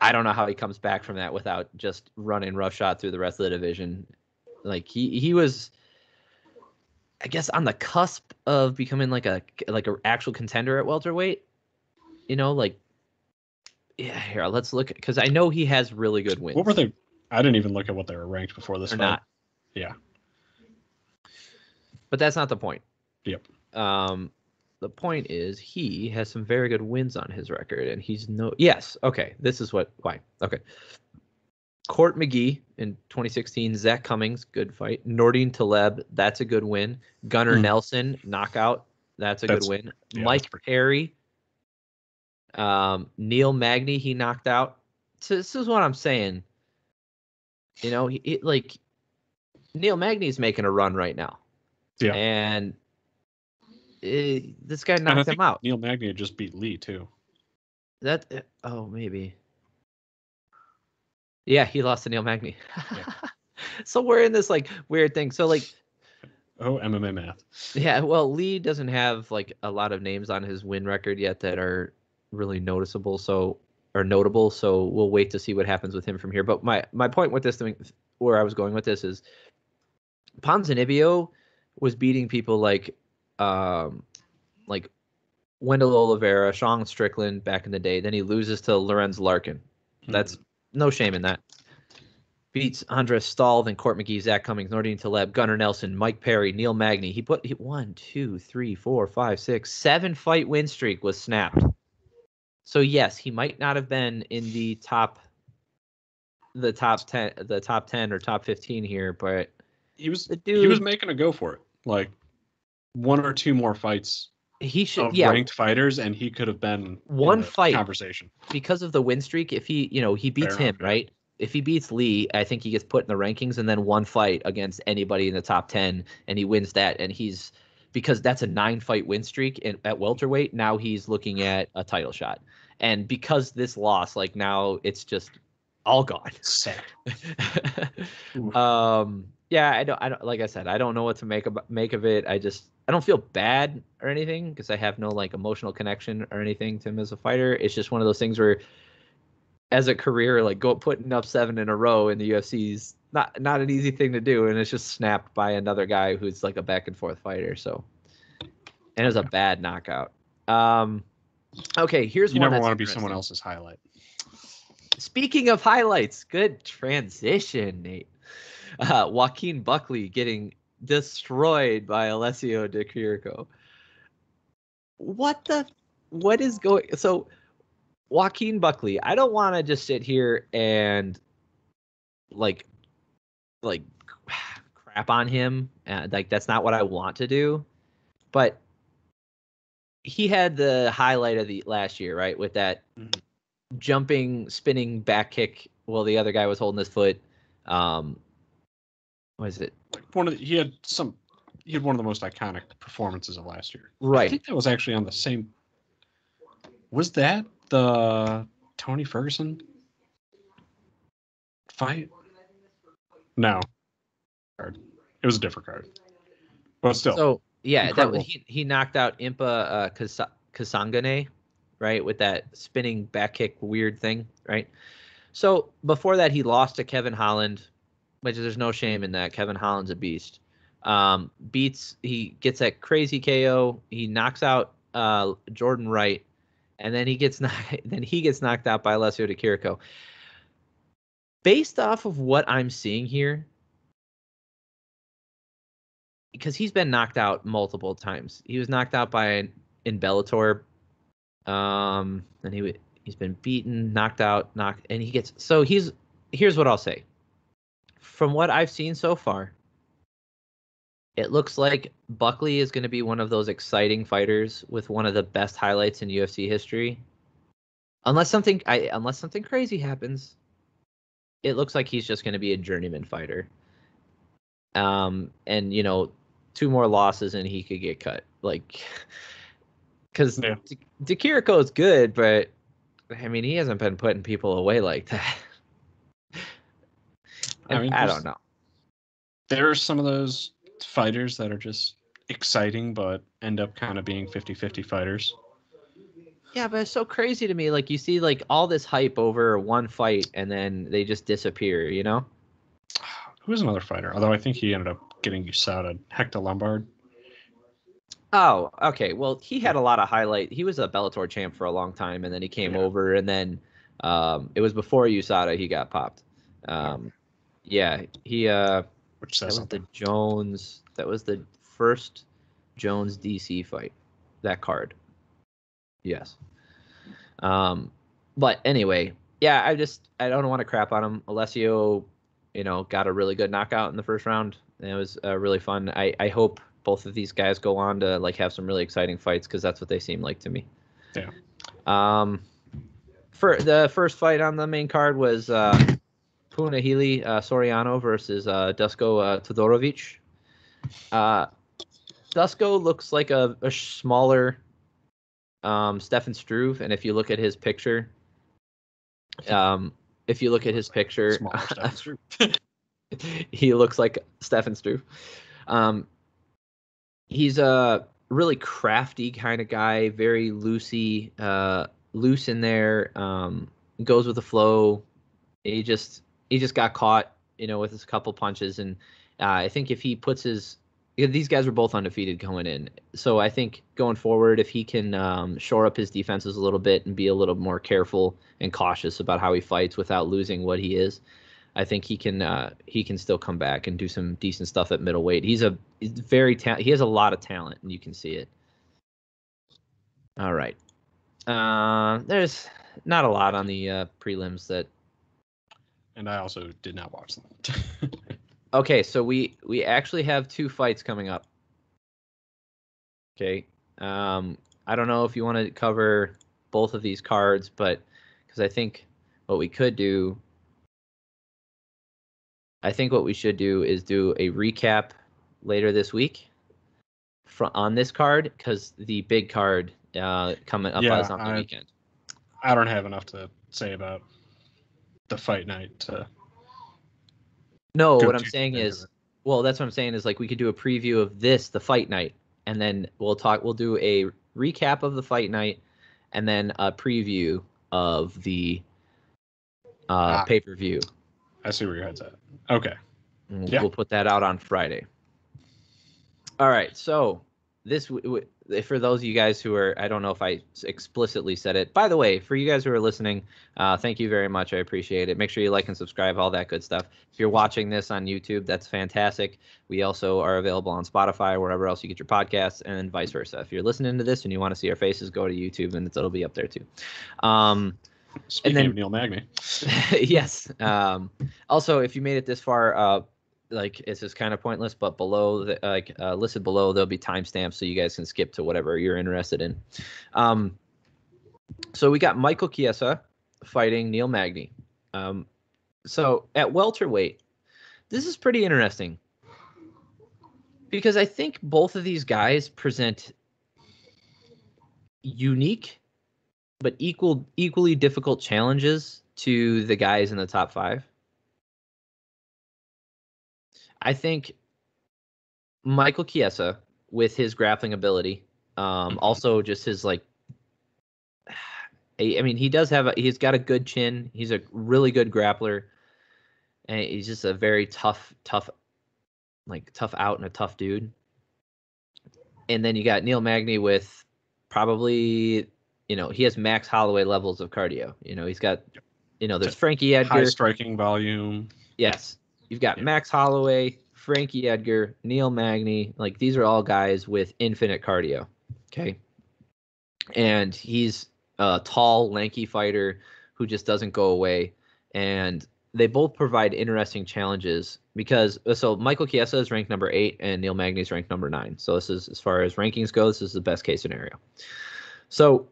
A: know how he comes back from that without just running roughshod through the rest of the division. Like he was, I guess, on the cusp of becoming like a actual contender at welterweight. You know, like, yeah, here, let's look, because I know he has really good wins.
B: What were they? I didn't even look at what they were ranked before this fight.
A: Not.
B: Yeah.
A: But that's not the point.
B: Yep.
A: The point is he has some very good wins on his record, and yes, okay, this is why. Okay. Court McGee in 2016, Zach Cummings, good fight. Nordine Taleb, that's a good win. Gunnar Nelson, knockout, that's a good win.
B: Yeah,
A: Mike Perry, Neil Magny, he knocked out. So this is what I'm saying. You know, Neil Magny's making a run right now.
B: Yeah.
A: And this guy knocked him out.
B: Neil Magny just beat Lee too.
A: Maybe. Yeah, he lost to Neil Magny.
B: Yeah.
A: So we're in this like weird thing. So like,
B: MMA math.
A: Yeah, well, Lee doesn't have like a lot of names on his win record yet that are really notable. So we'll wait to see what happens with him from here. But my point with this thing, where I was going with this, is Ponzinibbio was beating people like Wendell Oliveira, Sean Strickland back in the day. Then he loses to Lorenz Larkin. That's no shame in that. Beats Andres Stahl, then Court McGee, Zach Cummings, Nordine Taleb, Gunnar Nelson, Mike Perry, Neil Magny. He 1, 2, 3, 4, 5, 6, 7 fight win streak was snapped. So yes, he might not have been in the top 10 or top 15 here, but
B: he was making a go for it. Like 1 or 2 more fights.
A: He should
B: ranked fighters, and he could have been
A: one fight
B: conversation
A: because of the win streak. If he beats him, right? If he beats Lee, I think he gets put in the rankings, and then one fight against anybody in the top 10, and he wins that, and because that's a 9-fight win streak at welterweight. Now he's looking at a title shot, and because this loss, like now it's just all gone.
B: Sad.
A: Yeah, I don't. Like I said, I don't know what to make of it. I don't feel bad or anything because I have no like emotional connection or anything to him as a fighter. It's just one of those things where, as a career, like putting up 7 in a row in the UFC is not an easy thing to do, and it's just snapped by another guy who's like a back and forth fighter. So, and it was a bad knockout. Okay, here's
B: you
A: one.
B: Never want to be someone else's highlight.
A: Speaking of highlights, good transition, Nate. Joaquin Buckley getting destroyed by Alessio Di Chirico. what is going? So Joaquin Buckley, I don't want to just sit here and like crap on him. Like that's not what I want to do. But he had the highlight of the last year, right? With that jumping, spinning back kick while the other guy was holding his foot. What is it?
B: He had one of the most iconic performances of last year.
A: Right.
B: I think that was actually on the same. Was that the Tony Ferguson fight? No. It was a different card. But still.
A: So yeah,
B: incredible.
A: he knocked out Impa Kasangane, right, with that spinning back kick weird thing, right? So before that, he lost to Kevin Holland, which there's no shame in that. Kevin Holland's a beast. He gets that crazy KO. He knocks out Jordan Wright, and then he gets knocked out by Alessio Di Chirico. Based off of what I'm seeing here, because he's been knocked out multiple times. He was knocked out in Bellator, and he's been beaten, knocked out, and he gets. So here's what I'll say. From what I've seen so far, it looks like Buckley is going to be one of those exciting fighters with one of the best highlights in UFC history. Unless something crazy happens, it looks like he's just going to be a journeyman fighter. And 2 more losses and he could get cut. Like, because Di Chirico is good, but I mean he hasn't been putting people away like that. I don't know.
B: There are some of those fighters that are just exciting, but end up kind of being 50-50 fighters.
A: Yeah, but it's so crazy to me. Like you see, like all this hype over one fight, and then they just disappear. You know?
B: Who was another fighter? Although I think he ended up getting USADA. Hector Lombard.
A: Oh, okay. Well, he had a lot of highlight. He was a Bellator champ for a long time, and then he came over, and then it was before USADA he got popped. Yeah, he
B: which says
A: that was the first Jones DC fight. That card. Yes. But anyway, yeah, I don't want to crap on him. Alessio, got a really good knockout in the first round. And it was really fun. I hope both of these guys go on to have some really exciting fights because that's what they seem like to me.
B: Yeah.
A: For the first fight on the main card was Punahele Soriano versus Dusko Todorovic. Dusko looks like a smaller Stefan Struve, and if you look at his picture, he looks like Stefan Struve. He's a really crafty kind of guy, very loose in there. Goes with the flow. He just got caught, with his couple punches, and I think if he puts these guys were both undefeated going in. So I think going forward, if he can shore up his defenses a little bit and be a little more careful and cautious about how he fights without losing what he is, I think he can still come back and do some decent stuff at middleweight. He's very he has a lot of talent, and you can see it. All right. There's not a lot on the prelims that.
B: And I also did not watch them.
A: Okay, so we actually have 2 fights coming up. Okay. I don't know if you want to cover both of these cards, but because I think what we should do is do a recap later this week on this card, because the big card coming up is on the weekend.
B: I don't have enough to say about the fight night.
A: No, what I'm saying is, that's what I'm saying is we could do a preview of the fight night, and then we'll do a recap of the fight night, and then a preview of the pay-per-view.
B: I see where your head's at. Okay.
A: We'll put that out on Friday. All right, so for those of you guys who are, I don't know if I explicitly said it. By the way, for you guys who are listening, thank you very much. I appreciate it. Make sure you like and subscribe, all that good stuff. If you're watching this on YouTube, that's fantastic. We also are available on Spotify, wherever else you get your podcasts, and vice versa. If you're listening to this and you want to see our faces, go to YouTube, and it'll be up there too.
B: Speaking of Neil Magny.
A: Yes. Also, if you made it this far, it's just kind of pointless, but below listed below, there'll be timestamps so you guys can skip to whatever you're interested in. So we got Michael Chiesa fighting Neil Magny. So at welterweight, this is pretty interesting because I think both of these guys present unique but equally difficult challenges to the guys in the top 5. I think Michael Chiesa, with his grappling ability, also just his he's got a good chin. He's a really good grappler, and he's just a very tough out and a tough dude. And then you got Neil Magny with probably, he has Max Holloway levels of cardio. He's got, there's Frankie Edgar.
B: High striking volume.
A: Yes. You've got Max Holloway, Frankie Edgar, Neil Magny. These are all guys with infinite cardio. Okay. And he's a tall, lanky fighter who just doesn't go away. And they both provide interesting challenges because Michael Chiesa is ranked number 8 and Neil Magny is ranked number 9. So this is, as far as rankings go, this is the best case scenario. So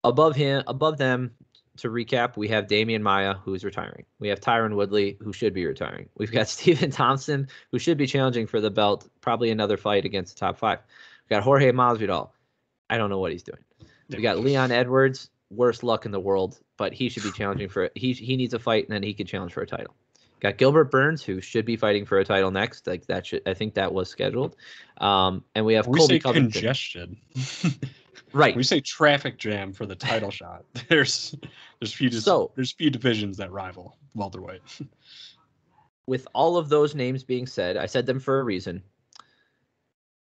A: above them, to recap, we have Damian Maia, who's retiring. We have Tyron Woodley, who should be retiring. We've got Stephen Thompson, who should be challenging for the belt, probably another fight against the top 5. We've got Jorge Masvidal. I don't know what he's doing. We got Leon Edwards, worst luck in the world, but he should be challenging for it. He needs a fight, and then he could challenge for a title. Got Gilbert Burns, who should be fighting for a title next. I think that was scheduled. And we have Colby Covington.
B: Congestion.
A: Right.
B: We say traffic jam for the title shot. There's few divisions that rival welterweight.
A: With all of those names being said, I said them for a reason.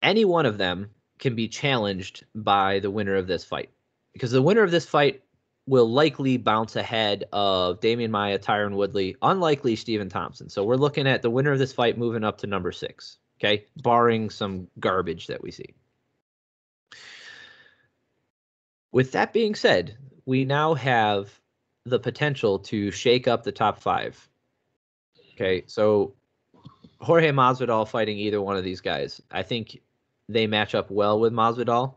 A: Any one of them can be challenged by the winner of this fight, because the winner of this fight will likely bounce ahead of Damian Maia, Tyron Woodley, unlikely Stephen Thompson. So we're looking at the winner of this fight moving up to number 6. Okay, barring some garbage that we see. With that being said, we now have the potential to shake up the top 5. Okay, so Jorge Masvidal fighting either one of these guys, I think they match up well with Masvidal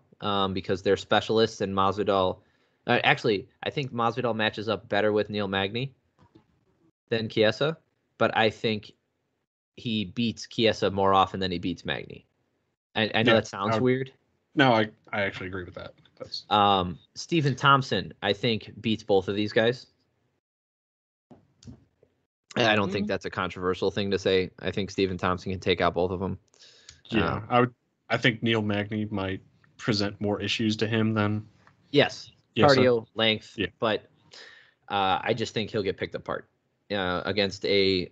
A: because they're specialists, and Masvidal. Actually, I think Masvidal matches up better with Neil Magny than Chiesa, but I think he beats Chiesa more often than he beats Magny. I know that sounds weird.
B: No, I actually agree with that.
A: Stephen Thompson, I think, beats both of these guys. I don't think that's a controversial thing to say. I think Stephen Thompson can take out both of them.
B: Yeah, I think Neil Magny might present more issues to him than.
A: Yes, cardio, length, but I just think he'll get picked apart against a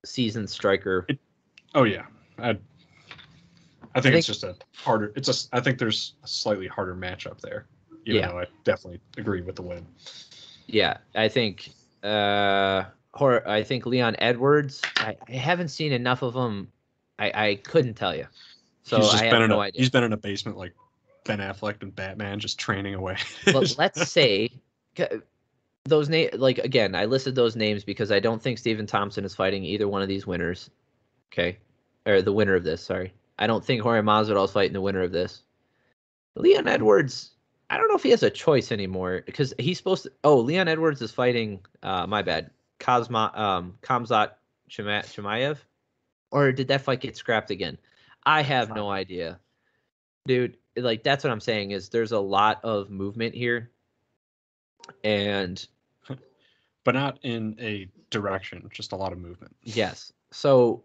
A: seasoned striker.
B: I think it's just a harder. I think there's a slightly harder matchup there. Even though I definitely agree with the win.
A: Yeah, I think. I think Leon Edwards. I haven't seen enough of him. I couldn't tell you. So I have no idea.
B: He's been in a basement like Ben Affleck and Batman, just training away.
A: But let's say those names. Again, I listed those names because I don't think Stephen Thompson is fighting either one of these winners. Okay, or the winner of this. Sorry. I don't think Jorge Masvidal is fighting the winner of this. Leon Edwards, I don't know if he has a choice anymore because he's supposed to. Oh, Leon Edwards is fighting. My bad. Khamzat Chimaev, or did that fight get scrapped again? I have no idea, dude. That's what I'm saying is there's a lot of movement here, and
B: but not in a direction, just a lot of movement.
A: Yes. So.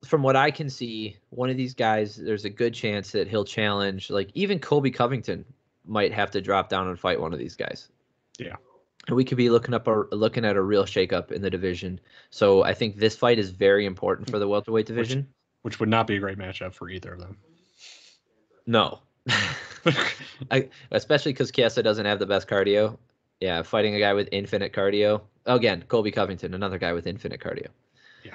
A: From what I can see, one of these guys, there's a good chance that he'll challenge. Even Colby Covington might have to drop down and fight one of these guys.
B: Yeah,
A: and we could be looking at a real shakeup in the division. So I think this fight is very important for the welterweight division,
B: which would not be a great matchup for either of them.
A: No. Especially because Chiesa doesn't have the best cardio. Yeah, fighting a guy with infinite cardio. Again, Colby Covington, another guy with infinite cardio.
B: Yeah.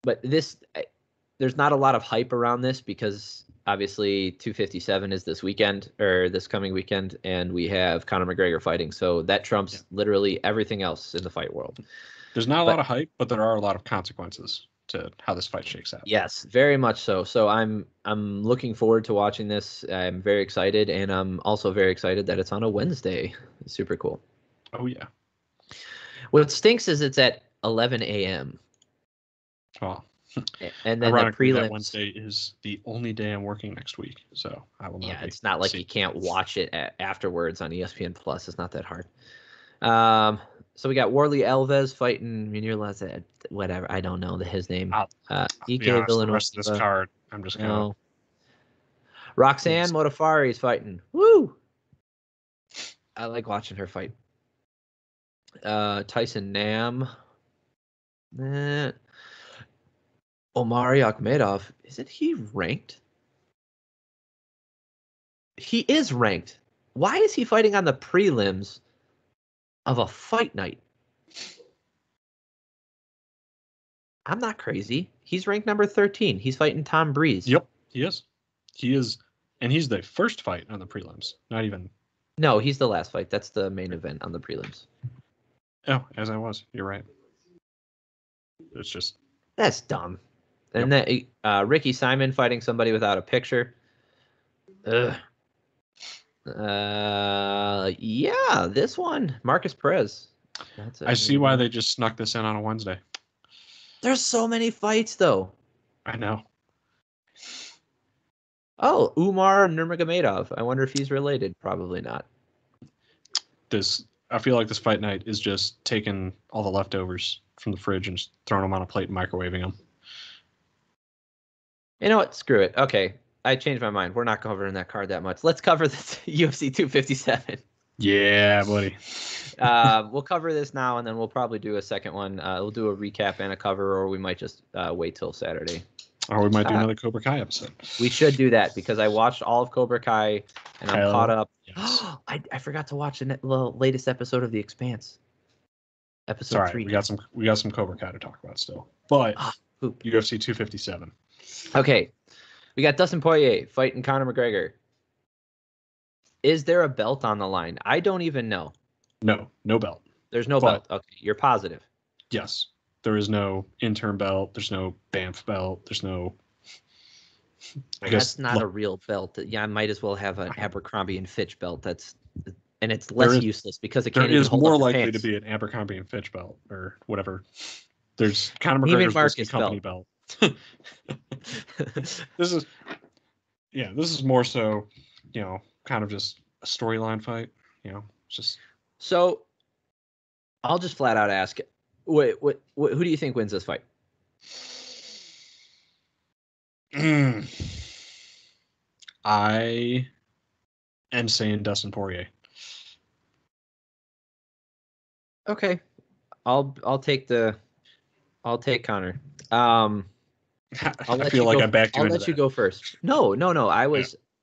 A: But there's not a lot of hype around this because obviously 257 is this weekend or this coming weekend, and we have Conor McGregor fighting. So that trumps literally everything else in the fight world.
B: There's not a lot of hype, but there are a lot of consequences to how this fight shakes out.
A: Yes, very much so. So I'm looking forward to watching this. I'm very excited, and I'm also very excited that it's on a Wednesday. It's super cool.
B: Oh yeah.
A: What stinks is it's at 11 a.m.
B: Well,
A: and then the prelims.
B: That Wednesday is the only day I'm working next week, so I will not.
A: Yeah, it's not like you can't watch it afterwards on ESPN Plus. It's not that hard. So we got Warley Alves fighting Munir whatever. I don't know his name.
B: Be honest, the rest of this card, I'm just gonna.
A: Roxanne Modafferi is fighting. Woo! I like watching her fight. Tyson Nam. Omari Akhmedov. Isn't he ranked? He is ranked. Why is he fighting on the prelims of a fight night? I'm not crazy. He's ranked number 13. He's fighting Tom Breeze.
B: Yep, he is. He is, and he's the first fight on the prelims. Not even.
A: No, he's the last fight. That's the main event on the prelims.
B: Oh, as I was. You're right. It's just.
A: That's dumb. And then Ricky Simon fighting somebody without a picture. Ugh. Yeah, this one, Marcus Perez.
B: I see why they just snuck this in on a Wednesday.
A: There's so many fights, though.
B: I know.
A: Oh, Umar Nurmagomedov. I wonder if he's related. Probably not.
B: I feel like this fight night is just taking all the leftovers from the fridge and just throwing them on a plate and microwaving them.
A: You know what? Screw it. Okay. I changed my mind. We're not covering that card that much. Let's cover this UFC 257.
B: Yeah, buddy.
A: We'll cover this now, and then we'll probably do a second one. We'll do a recap and a cover, or we might just wait till Saturday.
B: Or we might do another Cobra Kai episode.
A: We should do that because I watched all of Cobra Kai, and I'm caught up.
B: Yes.
A: I forgot to watch the latest episode of The Expanse. Episode 3.
B: We got some Cobra Kai to talk about still, but UFC 257.
A: Okay, we got Dustin Poirier fighting Conor McGregor. Is there a belt on the line? I don't even know.
B: No belt.
A: There's no belt. Okay, you're positive.
B: Yes. There is no interim belt. There's no Banff belt. There's no.
A: That's not a real belt. Yeah, I might as well have an Abercrombie and Fitch belt. And it's less useless because it can't even hold up
B: more
A: the
B: likely
A: pants.
B: to be an Abercrombie and Fitch belt or whatever. There's Conor McGregor's Whiskey Company belt. This is more so, kind of just a storyline fight. Just.
A: So, I'll just flat out ask, who do you think wins this fight?
B: I am saying Dustin Poirier.
A: Okay, I'll take Conor.
B: I feel like I backed you into that.
A: I'll let you go first. No.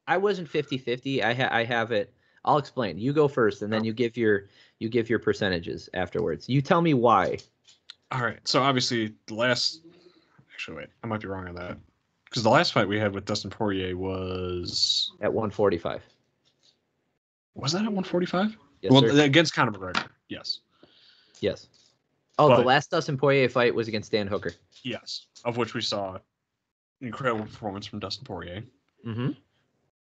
A: I wasn't 50-50. I have it. I'll explain. You go first, and then you give your percentages afterwards. You tell me why.
B: All right. So obviously actually, wait, I might be wrong on that because the last fight we had with Dustin Poirier was
A: at 145.
B: Was that at 145?
A: Yes,
B: well,
A: sir.
B: Against Conor McGregor. Yes.
A: Yes. Oh, the last Dustin Poirier fight was against Dan Hooker.
B: Yes, of which we saw an incredible performance from Dustin Poirier.
A: Mm-hmm.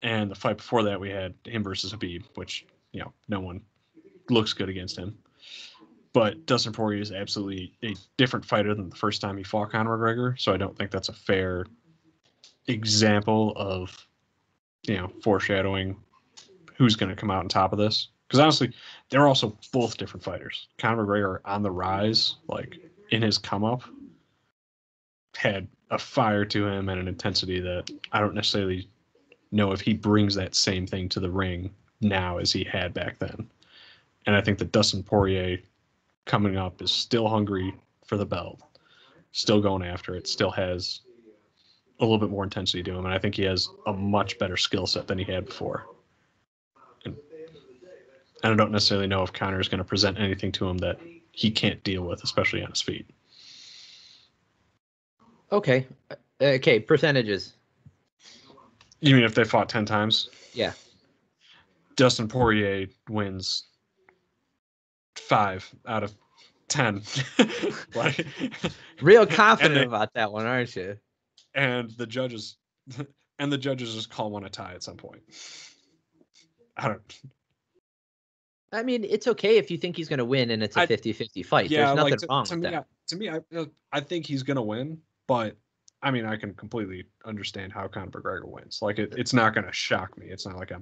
B: And the fight before that, we had him versus Khabib, which, no one looks good against him. But Dustin Poirier is absolutely a different fighter than the first time he fought Conor McGregor. So I don't think that's a fair example of, foreshadowing who's going to come out on top of this. Because honestly, they're also both different fighters. Conor McGregor on the rise, like in his come up, had a fire to him and an intensity that I don't necessarily know if he brings that same thing to the ring now as he had back then. And I think that Dustin Poirier coming up is still hungry for the belt, still going after it, still has a little bit more intensity to him, and I think he has a much better skill set than he had before. And I don't necessarily know if Conor is going to present anything to him that he can't deal with, especially on his feet.
A: Okay. Okay, percentages.
B: You mean if they fought 10 times?
A: Yeah.
B: Dustin Poirier wins 5 out of 10. Like,
A: real confident about that one, aren't you?
B: And the judges just call one a tie at some point.
A: I mean, it's okay if you think he's going to win and it's a 50-50 fight.
B: Yeah,
A: there's nothing wrong with that.
B: To me, I think he's going to win, but I mean, I can completely understand how Conor McGregor wins. Like, it's not going to shock me. It's not like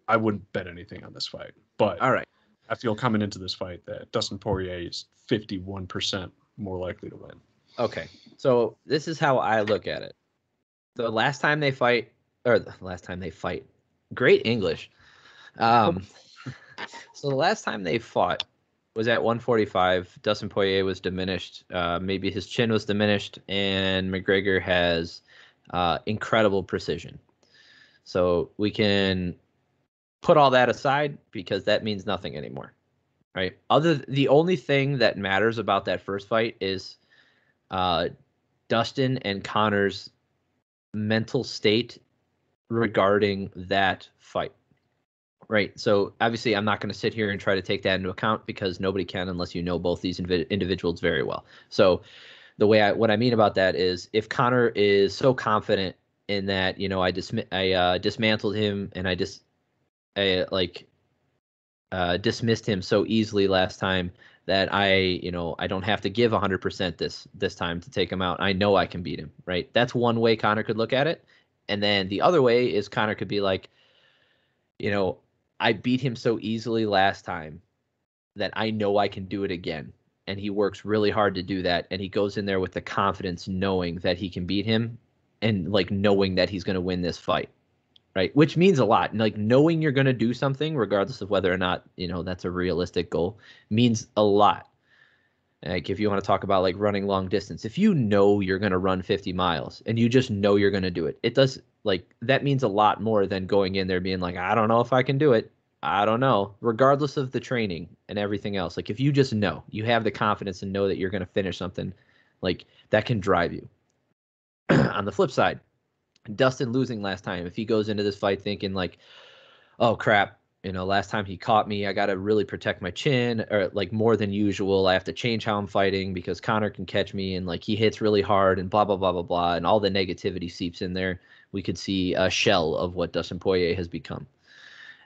B: I wouldn't bet anything on this fight. But
A: all right,
B: I feel coming into this fight that Dustin Poirier is 51% more likely to win.
A: Okay, so this is how I look at it. The last time they fight, great English. So the last time they fought was at 145. Dustin Poirier was diminished. Maybe his chin was diminished, and McGregor has incredible precision. So we can put all that aside because that means nothing anymore, right? The only thing that matters about that first fight is Dustin and Conor's mental state regarding that fight. Right. So obviously, I'm not going to sit here and try to take that into account because nobody can unless you know both these individuals very well. So what I mean about that is if Conor is so confident in that, I dismantled him and I dismissed him so easily last time that I don't have to give 100% this time to take him out. I know I can beat him. Right. That's one way Conor could look at it. And then the other way is Conor could be like, I beat him so easily last time that I know I can do it again. And he works really hard to do that. And he goes in there with the confidence knowing that he can beat him and like knowing that he's going to win this fight. Right. Which means a lot. Like knowing you're going to do something, regardless of whether or not, that's a realistic goal, means a lot. Like if you want to talk about like running long distance, if you know you're going to run 50 miles and you just know you're going to do it, it does like that means a lot more than going in there being like, I don't know if I can do it. I don't know, regardless of the training and everything else. Like if you just know, you have the confidence and know that you're going to finish something, like that can drive you. On the flip side, Dustin losing last time, if he goes into this fight thinking like, oh crap, last time he caught me, I got to really protect my chin, or like more than usual. I have to change how I'm fighting because Conor can catch me and like he hits really hard and blah, blah, blah, blah, blah. And all the negativity seeps in there. We could see a shell of what Dustin Poirier has become.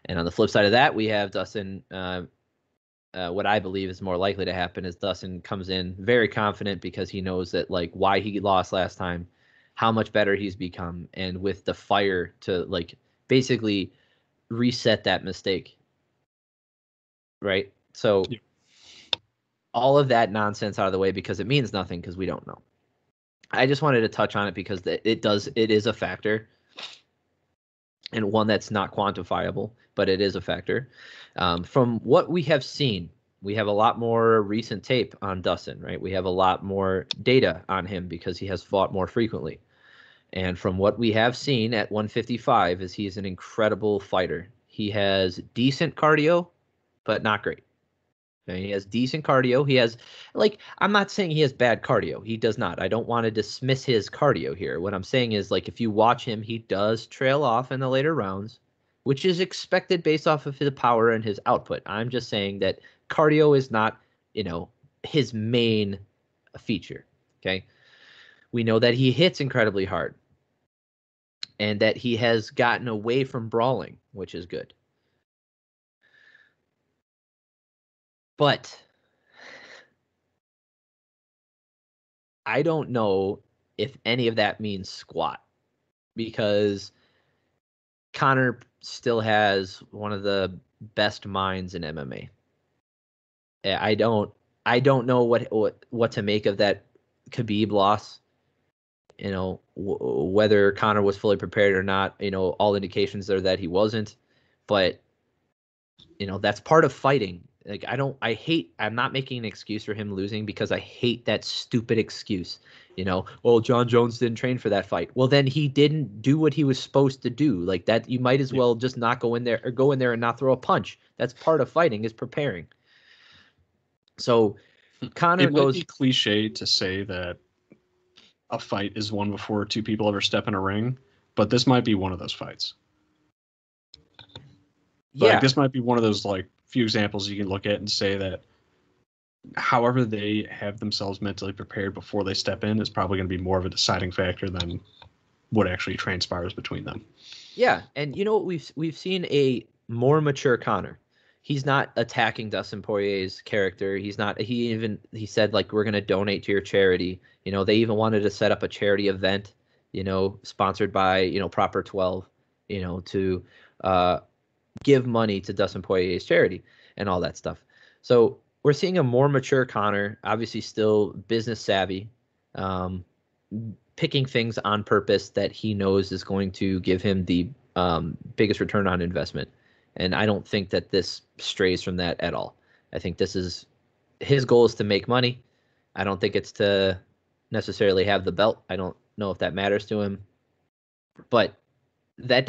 A: And on the flip side of that, we have Dustin, what I believe is more likely to happen is Dustin comes in very confident because he knows that like why he lost last time, how much better he's become, and with the fire to like basically reset that mistake. Right. So all of that nonsense out of the way because it means nothing because we don't know. I just wanted to touch on it because it is a factor and one that's not quantifiable, but it is a factor. From what we have seen, we have a lot more recent tape on Dustin, right? We have a lot more data on him because he has fought more frequently. And from what we have seen at 155 is he's an incredible fighter. He has decent cardio, but not great. Okay, he has decent cardio. He has, like, I'm not saying he has bad cardio. He does not. I don't want to dismiss his cardio here. What I'm saying is, like, if you watch him, he does trail off in the later rounds, which is expected based off of his power and his output. I'm just saying that cardio is not, his main feature. Okay. We know that he hits incredibly hard and that he has gotten away from brawling, which is good. But I don't know if any of that means squat because Conor still has one of the best minds in MMA. I don't know what to make of that Khabib loss. Whether Conor was fully prepared or not, all indications are that he wasn't. But that's part of fighting. Like I'm not making an excuse for him losing because I hate that stupid excuse. Well, John Jones didn't train for that fight. Well, then he didn't do what he was supposed to do. Like that, you might as well just not go in there or go in there and not throw a punch. That's part of fighting, is preparing. So Conor
B: it might
A: goes.
B: be cliche to say that a fight is won before two people ever step in a ring, but this might be one of those fights.
A: Yeah.
B: Like, this might be one of those like few examples you can look at and say that however they have themselves mentally prepared before they step in is probably going to be more of a deciding factor than what actually transpires between them.
A: Yeah, and you know what, we've seen a more mature Conor. He's not attacking Dustin Poirier's character. He's not. He said, like, we're gonna donate to your charity. They even wanted to set up a charity event. Sponsored by Proper 12. To give money to Dustin Poirier's charity and all that stuff. So we're seeing a more mature Conor, obviously still business savvy, picking things on purpose that he knows is going to give him the biggest return on investment. And I don't think that this strays from that at all. I think his goal is to make money. I don't think it's to necessarily have the belt. I don't know if that matters to him. But that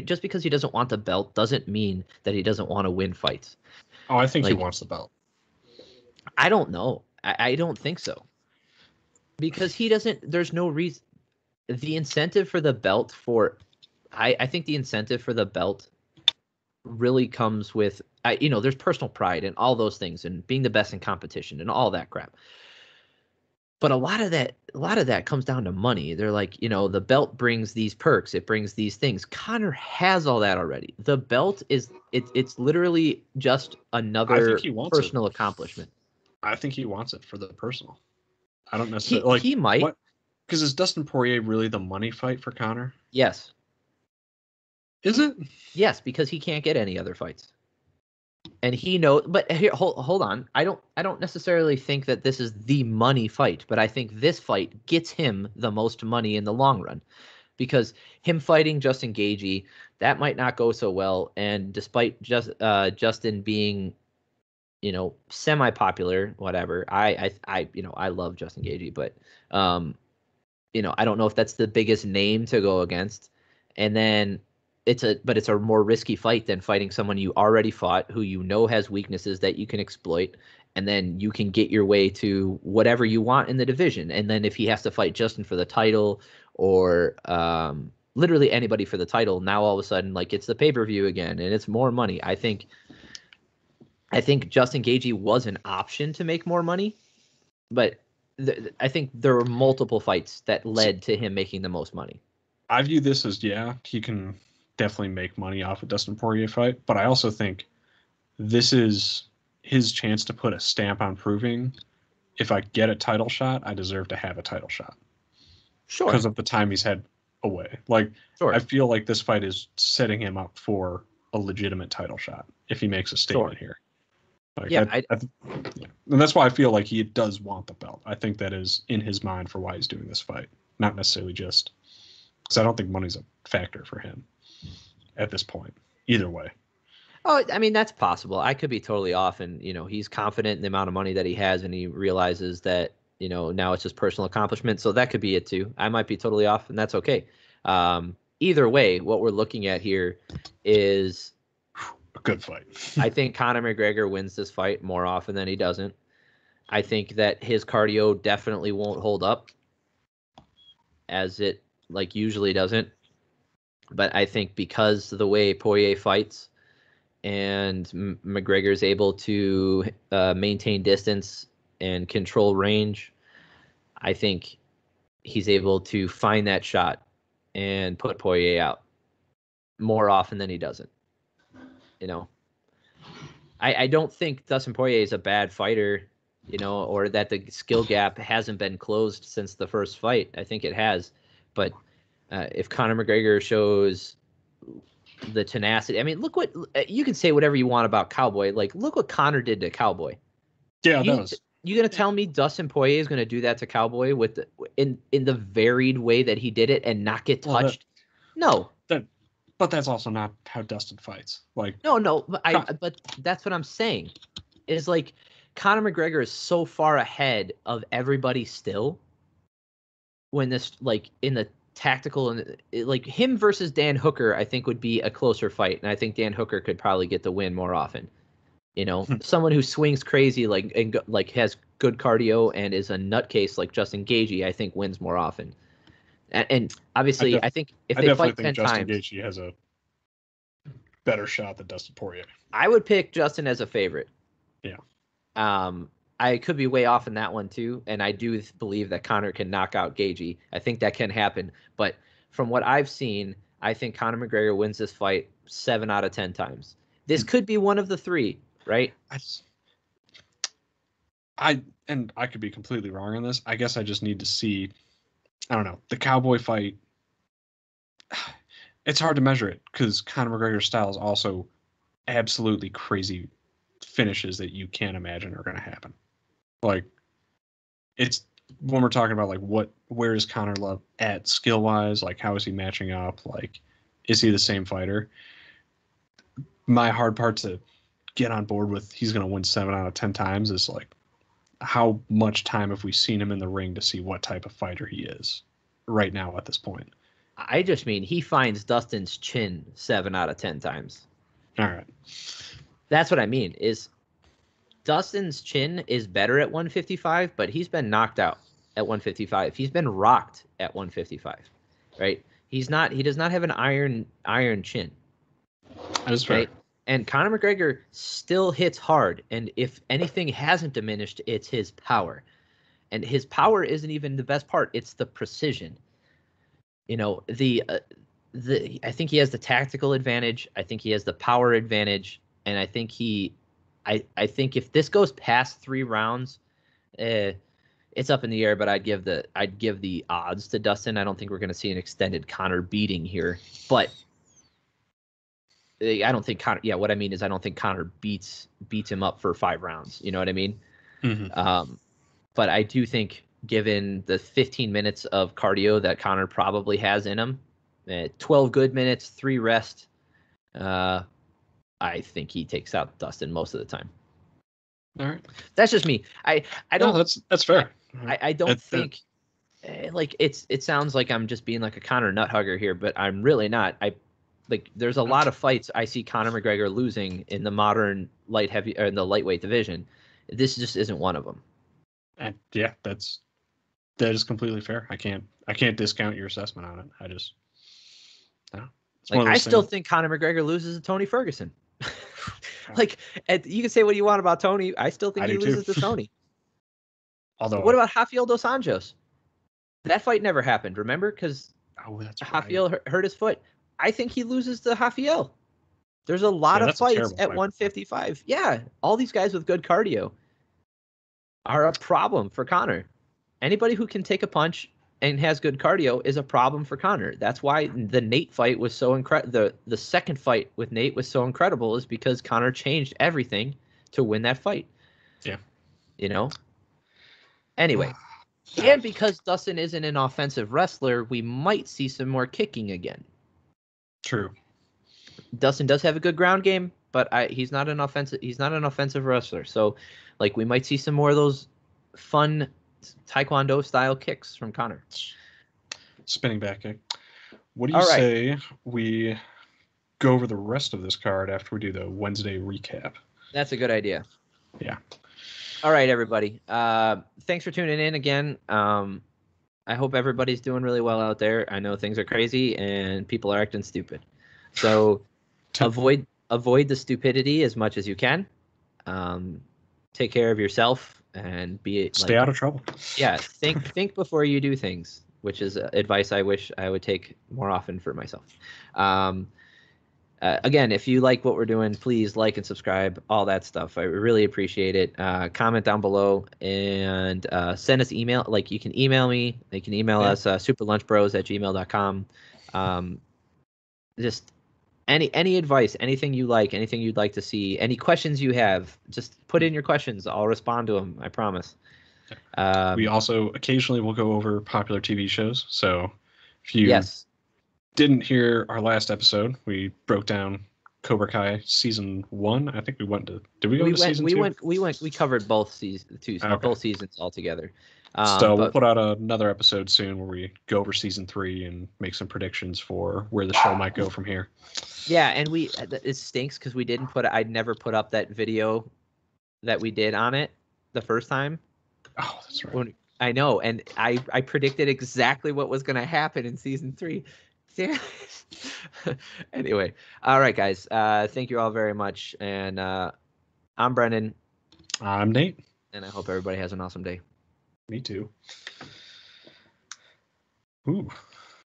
A: just because he doesn't want the belt doesn't mean that he doesn't want to win fights.
B: Oh, I think he wants the belt.
A: I don't know. I don't think so. Because there's no reason. The incentive for the belt I think the incentive for the belt really comes with, there's personal pride and all those things and being the best in competition and all that crap. But a lot of that comes down to money. They're like, the belt brings these perks. It brings these things. Conor has all that already. The belt it's literally just another personal accomplishment.
B: I think he wants it for the personal. I don't necessarily
A: he might.
B: Because is Dustin Poirier really the money fight for Conor?
A: Yes.
B: Is it?
A: Yes, because he can't get any other fights. And he knows, but here, hold on. I don't necessarily think that this is the money fight, but I think this fight gets him the most money in the long run, because him fighting Justin Gaethje, that might not go so well. And despite Justin being, semi-popular, whatever, I love Justin Gaethje, but I don't know if that's the biggest name to go against. And then it's a more risky fight than fighting someone you already fought, who has weaknesses that you can exploit, and then you can get your way to whatever you want in the division. And then if he has to fight Justin for the title, or literally anybody for the title, now all of a sudden, like, it's the pay-per-view again and it's more money. I think Justin Gaethje was an option to make more money, but I think there were multiple fights that led to him making the most money.
B: I view this as, he can definitely make money off a Dustin Poirier fight, but I also think this is his chance to put a stamp on proving, if I get a title shot, I deserve to have a title shot.
A: Sure.
B: Because of the time he's had away. Like, sure. I feel like this fight is setting him up for a legitimate title shot if he makes a statement here. Like, and that's why I feel like he does want the belt. I think that is in his mind for why he's doing this fight, not necessarily just because I don't think money's a factor for him at this point, either way.
A: Oh, I mean, that's possible. I could be totally off, and he's confident in the amount of money that he has, and he realizes that now it's just personal accomplishment. So that could be it too. I might be totally off, and that's okay. Either way, what we're looking at here is
B: a good fight.
A: I think Conor McGregor wins this fight more often than he doesn't. I think that his cardio definitely won't hold up, as it usually doesn't. But I think because of the way Poirier fights, and McGregor's able to maintain distance and control range, I think he's able to find that shot and put Poirier out more often than he doesn't. I don't think Dustin Poirier is a bad fighter, or that the skill gap hasn't been closed since the first fight. I think it has. But if Conor McGregor shows the tenacity, I mean, look what you can say whatever you want about Cowboy. Like, look what Conor did to Cowboy.
B: Yeah, that was.
A: You gonna tell me Dustin Poirier is gonna do that to Cowboy in the varied way that he did it and not get touched? No.
B: But that's also not how Dustin fights. Like,
A: no, but that's what I'm saying. is like Conor McGregor is so far ahead of everybody still. When this, like, in the tactical, and like him versus Dan Hooker, I think would be a closer fight, and I think Dan Hooker could probably get the win more often. You know, someone who swings crazy, like, and like has good cardio and is a nutcase like Justin Gaethje, I think wins more often. And obviously, I think if they fight 10
B: Justin
A: times,
B: Gaethje has a better shot than Dustin Poirier.
A: I would pick Justin as a favorite.
B: Yeah.
A: I could be way off in that one too, and I do believe that Conor can knock out Gaethje. I think that can happen, but from what I've seen, I think Conor McGregor wins this fight 7 out of 10 times. This could be one of the 3, right?
B: I could be completely wrong on this. I guess I just need to see. I don't know, the Cowboy fight. It's hard to measure it because Conor McGregor's style is also absolutely crazy finishes that you can't imagine are going to happen. Like, it's when we're talking about like where is Conor Love at skill wise? Like, how is he matching up? Like, is he the same fighter? My hard part to get on board with he's going to win 7 out of 10 times is like, how much time have we seen him in the ring to see what type of fighter he is right now at this point?
A: I just mean he finds Dustin's chin 7 out of 10 times.
B: All right.
A: That's what I mean, is Dustin's chin is better at 155, but he's been knocked out at 155. He's been rocked at 155, right? He does not have an iron chin.
B: That is fair.
A: Right? And Conor McGregor still hits hard, and if anything hasn't diminished, it's his power. And his power isn't even the best part, it's the precision. You know, I think he has the tactical advantage, I think he has the power advantage, and I think I think if this goes past 3 rounds, it's up in the air, but I'd give the odds to Dustin. I don't think we're going to see an extended Conor beating here, but I don't think Conor. Yeah, what I mean is I don't think Conor beats him up for 5 rounds. You know what I mean?
B: Mm-hmm.
A: But I do think, given the 15 minutes of cardio that Conor probably has in him, 12 good minutes, 3 rest, I think he takes out Dustin most of the time.
B: All right,
A: that's just me. I don't.
B: No, that's fair.
A: I don't think. Like, it sounds like I'm just being like a Conor nut hugger here, but I'm really not. There's a lot of fights I see Conor McGregor losing in the modern in the lightweight division. This just isn't one of them.
B: And yeah, that is completely fair. I can't discount your assessment on it. I just, no.
A: I still think Conor McGregor loses to Tony Ferguson. You can say what you want about Tony. I still think he loses to Tony.
B: Although,
A: what about Rafael dos Anjos? That fight never happened, remember? Because Rafael hurt his foot. I think he loses to Rafael. There's a lot of fights at 155. Yeah, all these guys with good cardio are a problem for Conor. Anybody who can take a punch and has good cardio is a problem for Conor. That's why the Nate fight was so incredible. The second fight with Nate was so incredible, is because Conor changed everything to win that fight.
B: Yeah.
A: You know? Anyway. And because Dustin isn't an offensive wrestler, we might see some more kicking again.
B: True.
A: Dustin does have a good ground game, but he's not an offensive wrestler. So, like, we might see some more of those fun Taekwondo style kicks from Conor.
B: Spinning back kick. What do you say we go over the rest of this card after we do the Wednesday recap?
A: That's a good idea.
B: Yeah.
A: All right, everybody. Thanks for tuning in again. I hope everybody's doing really well out there. I know things are crazy and people are acting stupid. So avoid the stupidity as much as you can. Take care of yourself and
B: stay out of trouble.
A: Yeah, think before you do things, which is advice I wish I would take more often for myself. Again, if you like what we're doing, please like and subscribe, all that stuff. I really appreciate it. Comment down below and send us email. Like, you can email me. You can email us superlunchbros@gmail.com. Just any advice, anything you like, anything you'd like to see, any questions you have, just put in your questions. I'll respond to them. I promise.
B: We also occasionally will go over popular TV shows. So if you didn't hear our last episode, we broke down Cobra Kai season 1. I think we went to. Did we go to season 2?
A: We covered both both seasons altogether.
B: So we'll put out another episode soon where we go over season 3 and make some predictions for where the show might go from here.
A: Yeah, and it stinks because I'd never put up that video that we did on it the first time.
B: Oh, that's right.
A: I know, and I predicted exactly what was going to happen in season 3. Anyway, all right, guys. Thank you all very much, and I'm Brendan.
B: I'm Nate,
A: and I hope everybody has an awesome day.
B: Me too. Ooh.